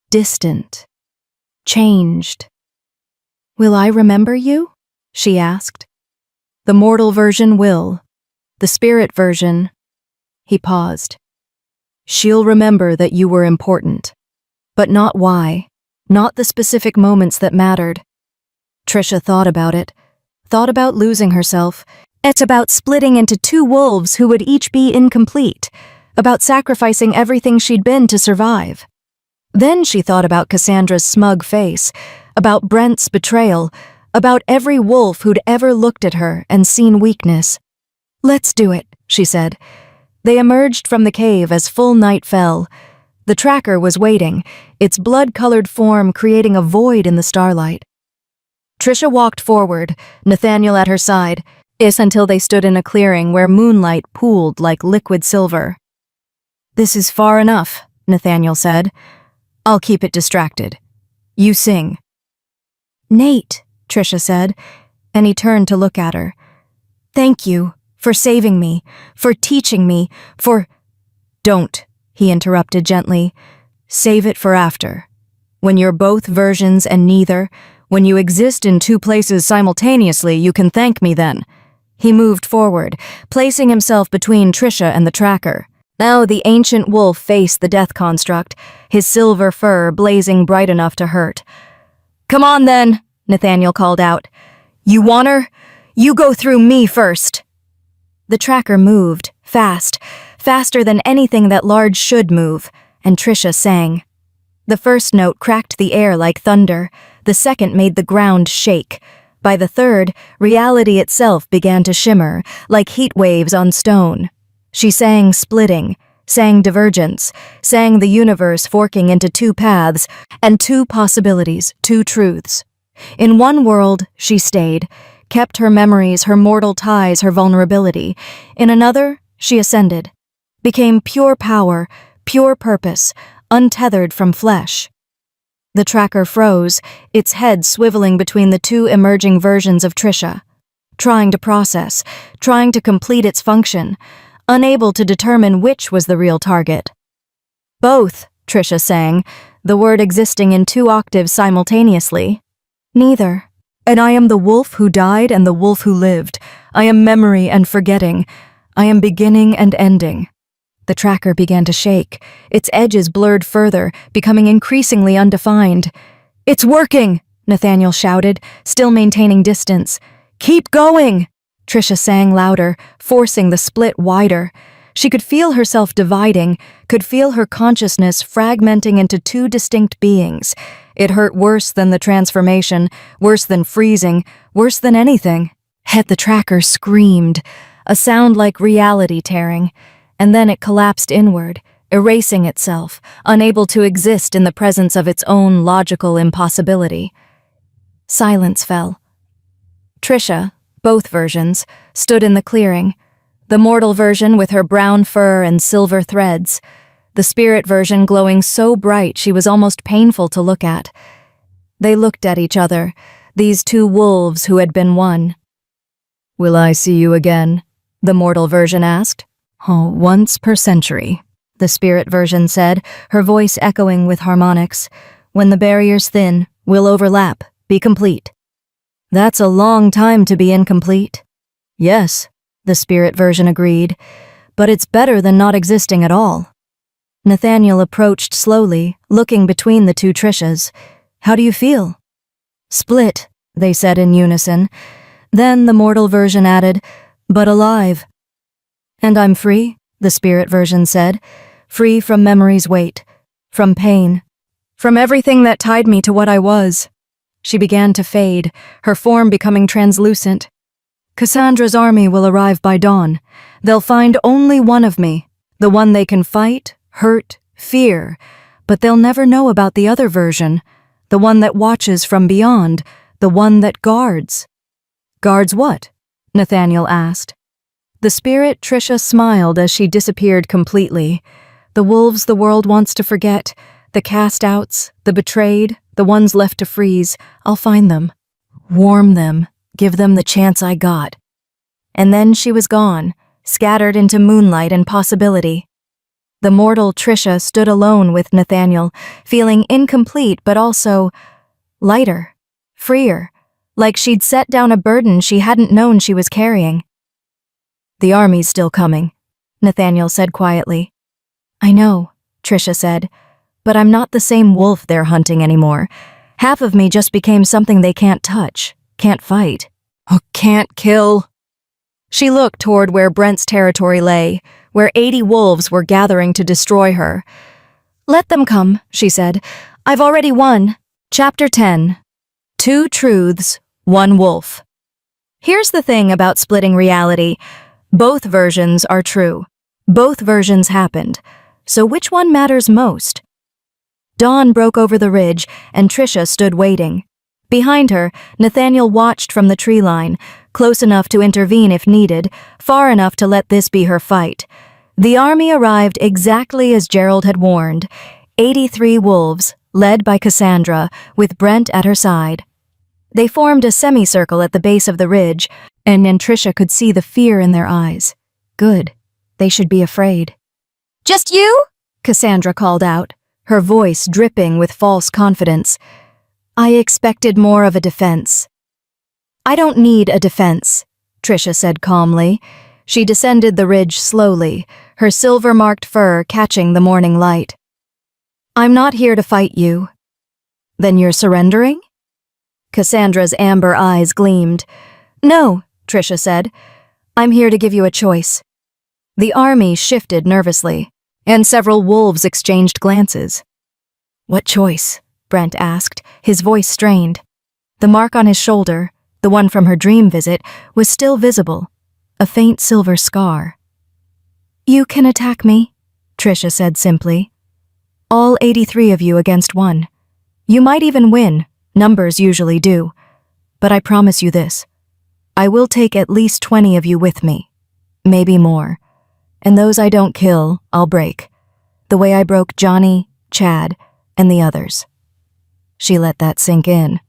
Speaker 1: distant. Changed. Will I remember you? She asked. The mortal version will. The spirit version. He paused. She'll remember that you were important. But not why. Not the specific moments that mattered. Trisha thought about it. Thought about losing herself. It's about splitting into two wolves who would each be incomplete. About sacrificing everything she'd been to survive. Then she thought about Cassandra's smug face. About Brent's betrayal. About every wolf who'd ever looked at her and seen weakness. Let's do it, she said. They emerged from the cave as full night fell. The tracker was waiting, its blood-colored form creating a void in the starlight. Trisha walked forward, Nathaniel at her side, until they stood in a clearing where moonlight pooled like liquid silver. This is far enough, Nathaniel said. I'll keep it distracted. You sing. Nate, Trisha said, and he turned to look at her. Thank you. For saving me, for teaching me, for— Don't, he interrupted gently. Save it for after. When you're both versions and neither, when you exist in two places simultaneously, you can thank me then. He moved forward, placing himself between Trisha and the tracker. Now the ancient wolf faced the death construct, his silver fur blazing bright enough to hurt. Come on then, Nathaniel called out. You want her? You go through me first. The tracker moved, fast, faster than anything that large should move, and Trisha sang. The first note cracked the air like thunder, the second made the ground shake. By the third, reality itself began to shimmer, like heat waves on stone. She sang splitting, sang divergence, sang the universe forking into two paths, and two possibilities, two truths. In one world, she stayed, kept her memories, her mortal ties, her vulnerability. In another, she ascended, became pure power, pure purpose, untethered from flesh. The tracker froze, its head swiveling between the two emerging versions of Trisha, trying to process, trying to complete its function, unable to determine which was the real target. Both, Trisha sang, the word existing in two octaves simultaneously. Neither. And I am the wolf who died and the wolf who lived. I am memory and forgetting. I am beginning and ending. The tracker began to shake, its edges blurred further, becoming increasingly undefined. It's working, Nathaniel shouted, still maintaining distance. Keep going, Trisha sang louder, forcing the split wider. She could feel herself dividing, could feel her consciousness fragmenting into two distinct beings. It hurt worse than the transformation, worse than freezing, worse than anything. The tracker screamed, a sound like reality tearing, and then it collapsed inward, erasing itself, unable to exist in the presence of its own logical impossibility. Silence fell. Trisha, both versions, stood in the clearing, the mortal version with her brown fur and silver threads, the spirit version glowing so bright she was almost painful to look at. They looked at each other, these two wolves who had been one. Will I see you again? The mortal version asked. Oh, once per century, the spirit version said, her voice echoing with harmonics. When the barrier's thin, we'll overlap, be complete. That's a long time to be incomplete. Yes, the spirit version agreed. but it's better than not existing at all. Nathaniel approached slowly, looking between the two Trishas. How do you feel? Split, they said in unison. Then the mortal version added, but alive. And I'm free, the spirit version said, free from memory's weight, from pain, from everything that tied me to what I was. She began to fade, her form becoming translucent. Cassandra's army will arrive by dawn. They'll find only one of me, the one they can fight, hurt, fear, but they'll never know about the other version, the one that watches from beyond, the one that guards. Guards what? Nathaniel asked. The spirit Trisha smiled as she disappeared completely. The wolves the world wants to forget, the cast-outs, the betrayed, the ones left to freeze, I'll find them. Warm them, give them the chance I got. And then she was gone, scattered into moonlight and possibility. The mortal Trisha stood alone with Nathaniel, feeling incomplete but also lighter, freer, like she'd set down a burden she hadn't known she was carrying. The army's still coming, Nathaniel said quietly. I know, Trisha said, but I'm not the same wolf they're hunting anymore. Half of me just became something they can't touch, can't fight, or can't kill. She looked toward where Brent's territory lay, where 80 wolves were gathering to destroy her. Let them come, she said. I've already won. Chapter 10. 2 truths, 1 wolf. Here's the thing about splitting reality. Both versions are true. Both versions happened. So which one matters most? Dawn broke over the ridge, and Trisha stood waiting. Behind her, Nathaniel watched from the tree line, close enough to intervene if needed, far enough to let this be her fight. The army arrived exactly as Gerald had warned, 83 wolves, led by Cassandra, with Brent at her side. They formed a semicircle at the base of the ridge, and Trisha could see the fear in their eyes. Good. They should be afraid. Just you? Cassandra called out, her voice dripping with false confidence. I expected more of a defense. I don't need a defense, Trisha said calmly. She descended the ridge slowly, her silver-marked fur catching the morning light. I'm not here to fight you. Then you're surrendering? Cassandra's amber eyes gleamed. No, Trisha said. I'm here to give you a choice. The army shifted nervously, and several wolves exchanged glances. What choice? Brent asked, his voice strained. The mark on his shoulder, the one from her dream visit, was still visible, a faint silver scar. You can attack me, Trisha said simply. All 83 of you against one. You might even win, numbers usually do. But I promise you this. I will take at least 20 of you with me, maybe more. And those I don't kill, I'll break. The way I broke Johnny, Chad, and the others. She let that sink in.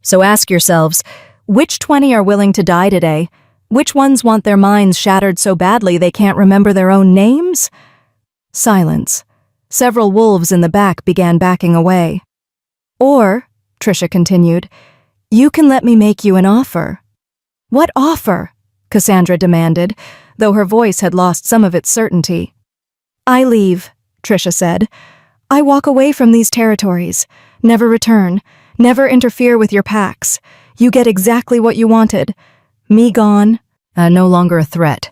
Speaker 1: So ask yourselves, which 20 are willing to die today? Which ones want their minds shattered so badly they can't remember their own names? Silence. Several wolves in the back began backing away. Or, Trisha continued, you can let me make you an offer. What offer? Cassandra demanded, though her voice had lost some of its certainty. I leave, Trisha said. I walk away from these territories. Never return. Never interfere with your packs. You get exactly what you wanted. Me gone, no longer a threat.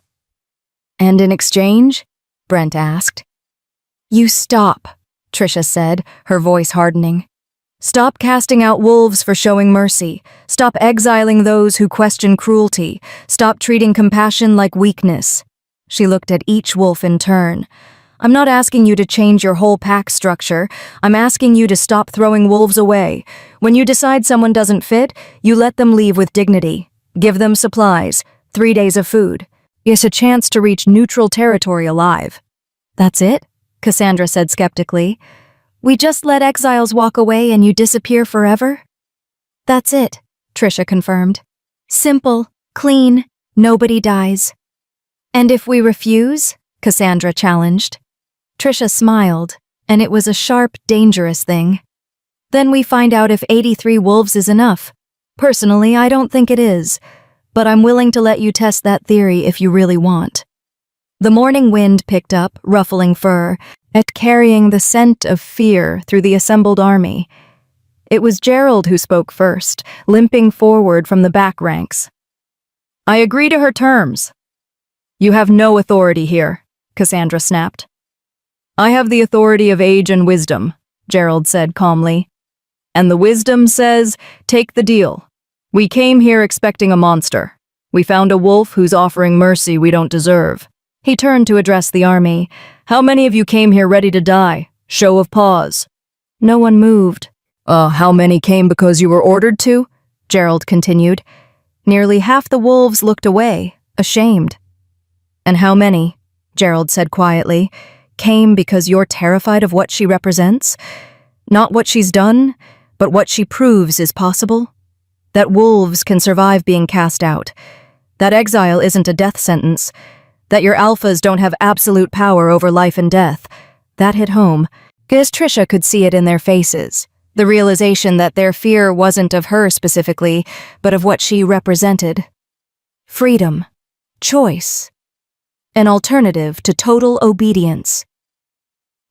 Speaker 1: And in exchange? Brent asked. You stop, Trisha said, her voice hardening. Stop casting out wolves for showing mercy. Stop exiling those who question cruelty. Stop treating compassion like weakness. She looked at each wolf in turn. I'm not asking you to change your whole pack structure. I'm asking you to stop throwing wolves away. When you decide someone doesn't fit, you let them leave with dignity. Give them supplies, 3 days of food. It's a chance to reach neutral territory alive. That's it? Cassandra said skeptically. We just let exiles walk away and you disappear forever? That's it, Trisha confirmed. Simple, clean, nobody dies. And if we refuse? Cassandra challenged. Trisha smiled, and it was a sharp, dangerous thing. Then we find out if 83 wolves is enough. Personally, I don't think it is, but I'm willing to let you test that theory if you really want. The morning wind picked up, ruffling fur, and carrying the scent of fear through the assembled army. It was Gerald who spoke first, limping forward from the back ranks. "I agree to her terms." "You have no authority here," Cassandra snapped. "I have the authority of age and wisdom," Gerald said calmly. "And the wisdom says, take the deal. We came here expecting a monster. We found a wolf who's offering mercy we don't deserve." He turned to address the army. "How many of you came here ready to die? Show of paws." No one moved. How many came because you were ordered to?" Gerald continued. Nearly half the wolves looked away, ashamed. "And how many," Gerald said quietly, "came because you're terrified of what she represents? Not what she's done, but what she proves is possible? That wolves can survive being cast out. That exile isn't a death sentence. That your alphas don't have absolute power over life and death." That hit home, because Trisha could see it in their faces. The realization that their fear wasn't of her specifically, but of what she represented. Freedom. Choice. An alternative to total obedience.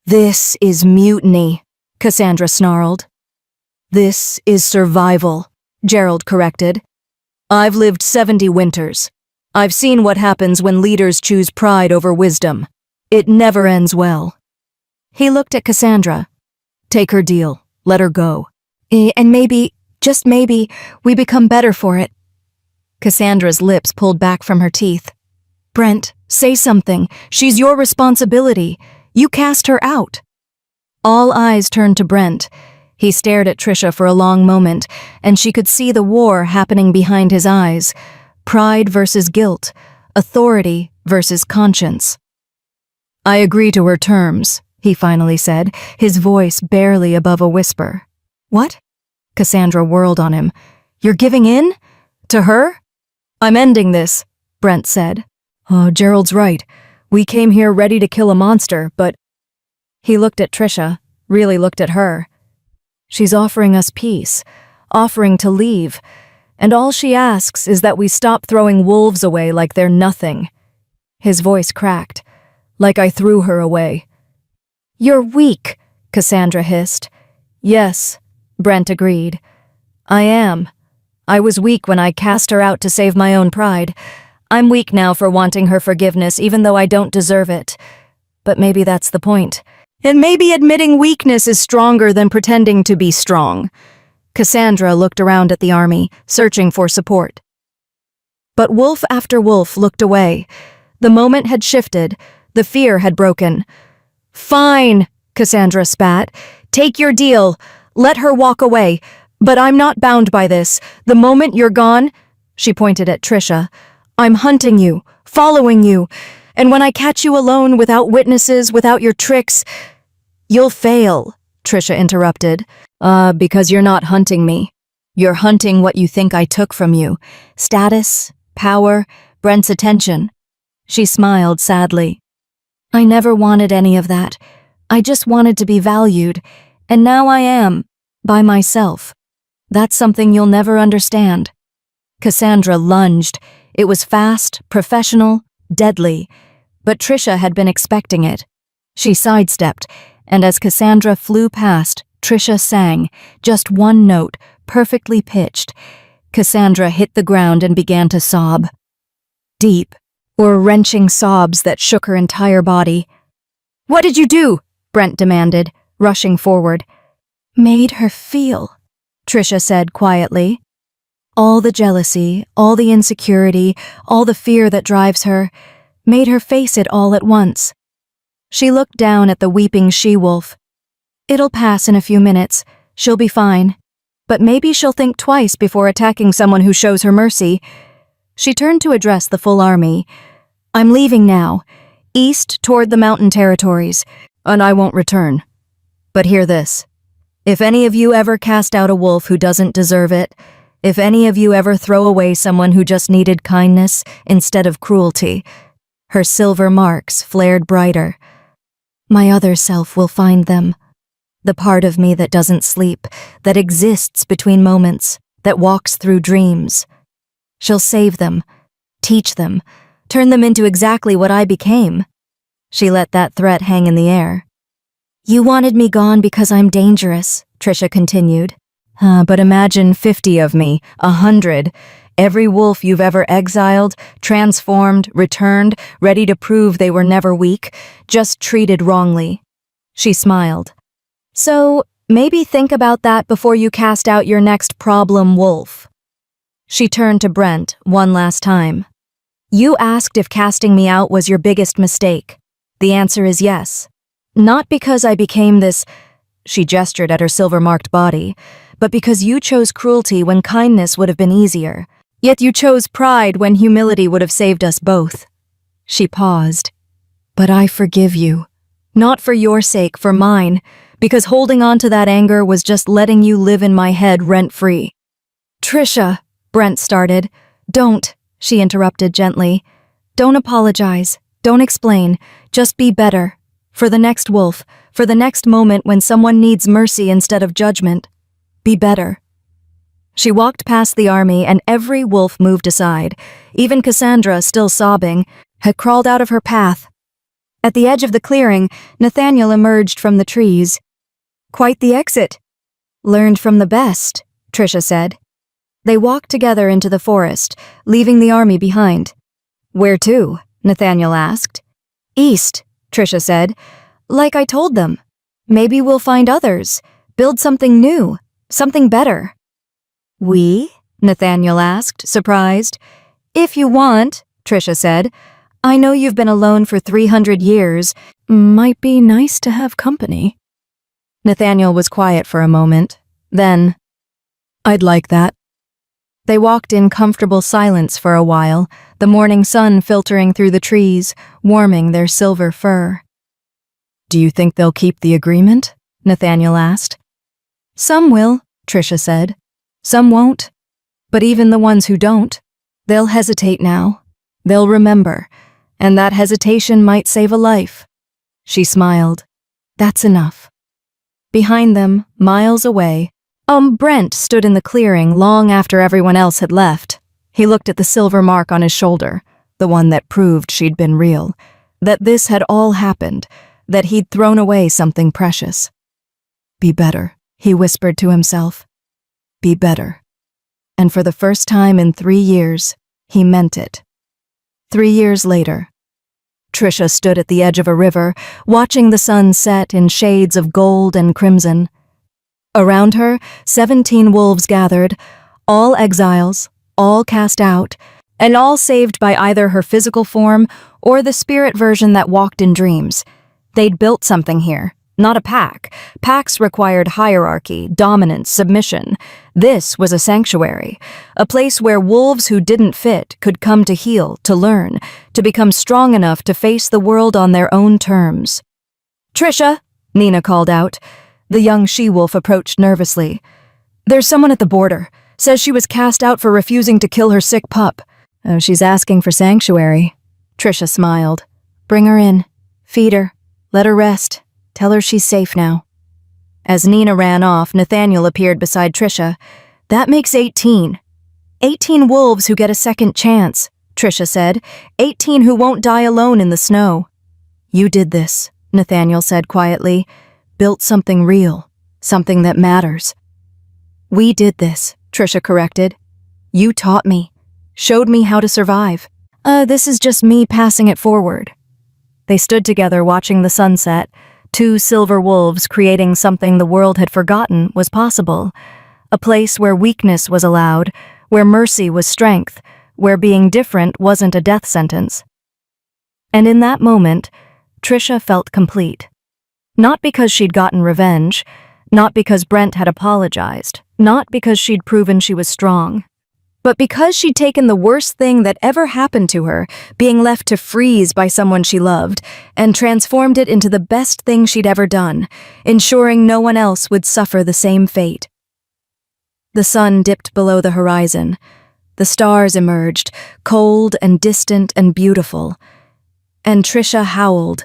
Speaker 1: "This is mutiny," Cassandra snarled. "This is survival," Gerald corrected. "I've lived 70 winters. I've seen what happens when leaders choose pride over wisdom. It never ends well." He looked at Cassandra. "Take her deal. Let her go. And maybe, just maybe, we become better for it." Cassandra's lips pulled back from her teeth. "Brent, say something. She's your responsibility. You cast her out." All eyes turned to Brent. He stared at Trisha for a long moment, and she could see the war happening behind his eyes. Pride versus guilt. Authority versus conscience. "I agree to her terms," he finally said, his voice barely above a whisper. "What?" Cassandra whirled on him. "You're giving in? To her?" "I'm ending this," Brent said. "Oh, Gerald's right. We came here ready to kill a monster, but..." He looked at Trisha, really looked at her. "She's offering us peace, offering to leave, and all she asks is that we stop throwing wolves away like they're nothing." His voice cracked. "Like I threw her away." "You're weak," Cassandra hissed. "Yes," Brent agreed. "I am. I was weak when I cast her out to save my own pride. I'm weak now for wanting her forgiveness even though I don't deserve it. But maybe that's the point. And maybe admitting weakness is stronger than pretending to be strong." Cassandra looked around at the army, searching for support. But wolf after wolf looked away. The moment had shifted. The fear had broken. "Fine," Cassandra spat. "Take your deal. Let her walk away. But I'm not bound by this. The moment you're gone," she pointed at Trisha, "I'm hunting you, following you. And when I catch you alone without witnesses, without your tricks..." "You'll fail," Trisha interrupted. Because you're not hunting me. You're hunting what you think I took from you. Status, power, Brent's attention." She smiled sadly. "I never wanted any of that. I just wanted to be valued. And now I am, by myself. That's something you'll never understand." Cassandra lunged. It was fast, professional, deadly. But Trisha had been expecting it. She sidestepped, and as Cassandra flew past, Trisha sang, just one note, perfectly pitched. Cassandra hit the ground and began to sob. Deep, or wrenching sobs that shook her entire body. "What did you do?" Brent demanded, rushing forward. "Made her feel," Trisha said quietly. "All the jealousy, all the insecurity, all the fear that drives her, made her face it all at once." She looked down at the weeping she-wolf. "It'll pass in a few minutes. She'll be fine. But maybe she'll think twice before attacking someone who shows her mercy." She turned to address the full army. "I'm leaving now, east toward the mountain territories, and I won't return. But hear this. If any of you ever cast out a wolf who doesn't deserve it, if any of you ever throw away someone who just needed kindness instead of cruelty," her silver marks flared brighter, "my other self will find them. The part of me that doesn't sleep, that exists between moments, that walks through dreams. She'll save them, teach them, turn them into exactly what I became." She let that threat hang in the air. "You wanted me gone because I'm dangerous," Trisha continued. But imagine 50 of me, 100. Every wolf you've ever exiled, transformed, returned, ready to prove they were never weak, just treated wrongly." She smiled. "So, maybe think about that before you cast out your next problem wolf." She turned to Brent one last time. "You asked if casting me out was your biggest mistake. The answer is yes. Not because I became this," she gestured at her silver-marked body, "but because you chose cruelty when kindness would have been easier. Yet you chose pride when humility would have saved us both." She paused. "But I forgive you. Not for your sake, for mine, because holding on to that anger was just letting you live in my head rent-free." "Trisha," Brent started. "Don't," she interrupted gently. "Don't apologize. Don't explain. Just be better. For the next wolf, for the next moment when someone needs mercy instead of judgment. Be better." She walked past the army and every wolf moved aside. Even Cassandra, still sobbing, had crawled out of her path. At the edge of the clearing, Nathaniel emerged from the trees. "Quite the exit." "Learned from the best," Trisha said. They walked together into the forest, leaving the army behind. "Where to?" Nathaniel asked. "East," Trisha said. "Like I told them. Maybe we'll find others, build something new, something better." "We?" Nathaniel asked, surprised. "If you want," Trisha said. "I know you've been alone for 300 years. Might be nice to have company." Nathaniel was quiet for a moment. Then, "I'd like that." They walked in comfortable silence for a while, the morning sun filtering through the trees, warming their silver fur. "Do you think they'll keep the agreement?" Nathaniel asked. "Some will," Trisha said. "Some won't. But even the ones who don't, they'll hesitate now. They'll remember, and that hesitation might save a life." She smiled. "That's enough." Behind them, miles away, Brent stood in the clearing long after everyone else had left. He looked at the silver mark on his shoulder, the one that proved she'd been real, that this had all happened, that he'd thrown away something precious. "Be better," he whispered to himself. "Be better." And for the first time in 3 years, he meant it. 3 years later, Trisha stood at the edge of a river, watching the sun set in shades of gold and crimson. Around her, 17 wolves gathered, all exiles, all cast out, and all saved by either her physical form or the spirit version that walked in dreams. They'd built something here, not a pack. Packs required hierarchy, dominance, submission. This was a sanctuary, a place where wolves who didn't fit could come to heal, to learn, to become strong enough to face the world on their own terms. "Trisha," Nina called out. The young she-wolf approached nervously. "There's someone at the border. Says she was cast out for refusing to kill her sick pup." "Oh, she's asking for sanctuary." Trisha smiled. "Bring her in. Feed her. Let her rest. Tell her she's safe now." As Nina ran off, Nathaniel appeared beside Trisha. "That makes 18. 18 wolves who get a second chance," Trisha said. 18 who won't die alone in the snow." "You did this," Nathaniel said quietly. "Built something real, something that matters." "We did this," Trisha corrected. "You taught me, showed me how to survive. This is just me passing it forward." They stood together watching the sunset, 2 silver wolves creating something the world had forgotten was possible. A place where weakness was allowed, where mercy was strength, where being different wasn't a death sentence. And in that moment, Trisha felt complete. Not because she'd gotten revenge, not because Brent had apologized, not because she'd proven she was strong, but because she'd taken the worst thing that ever happened to her, being left to freeze by someone she loved, and transformed it into the best thing she'd ever done, ensuring no one else would suffer the same fate. The sun dipped below the horizon. The stars emerged, cold and distant and beautiful. And Trisha howled,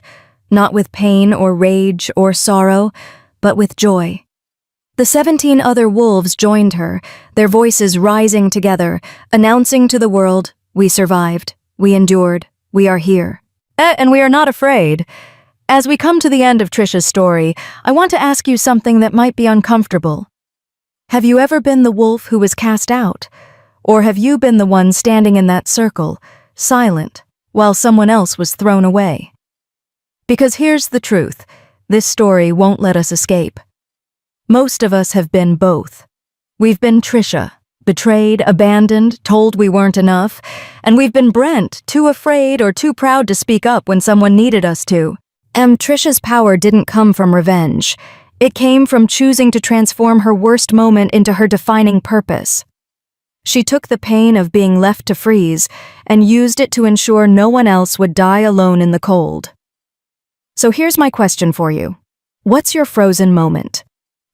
Speaker 1: not with pain or rage or sorrow, but with joy. The 17 other wolves joined her, their voices rising together, announcing to the world, "We survived. We endured. We are here. And we are not afraid. As we come to the end of Trisha's story, I want to ask you something that might be uncomfortable. Have you ever been the wolf who was cast out? Or have you been the one standing in that circle, silent, while someone else was thrown away? Because here's the truth. This story won't let us escape. Most of us have been both. We've been Trisha, betrayed, abandoned, told we weren't enough, and we've been Brent, too afraid or too proud to speak up when someone needed us to. And Trisha's power didn't come from revenge. It came from choosing to transform her worst moment into her defining purpose. She took the pain of being left to freeze and used it to ensure no one else would die alone in the cold. So here's my question for you. What's your frozen moment?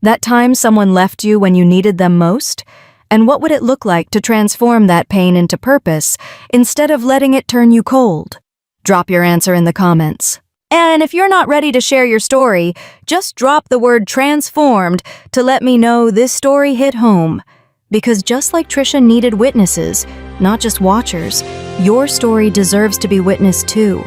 Speaker 1: That time someone left you when you needed them most? And what would it look like to transform that pain into purpose instead of letting it turn you cold? Drop your answer in the comments. And if you're not ready to share your story, just drop the word transformed to let me know this story hit home. Because just like Trisha needed witnesses, not just watchers, your story deserves to be witnessed too.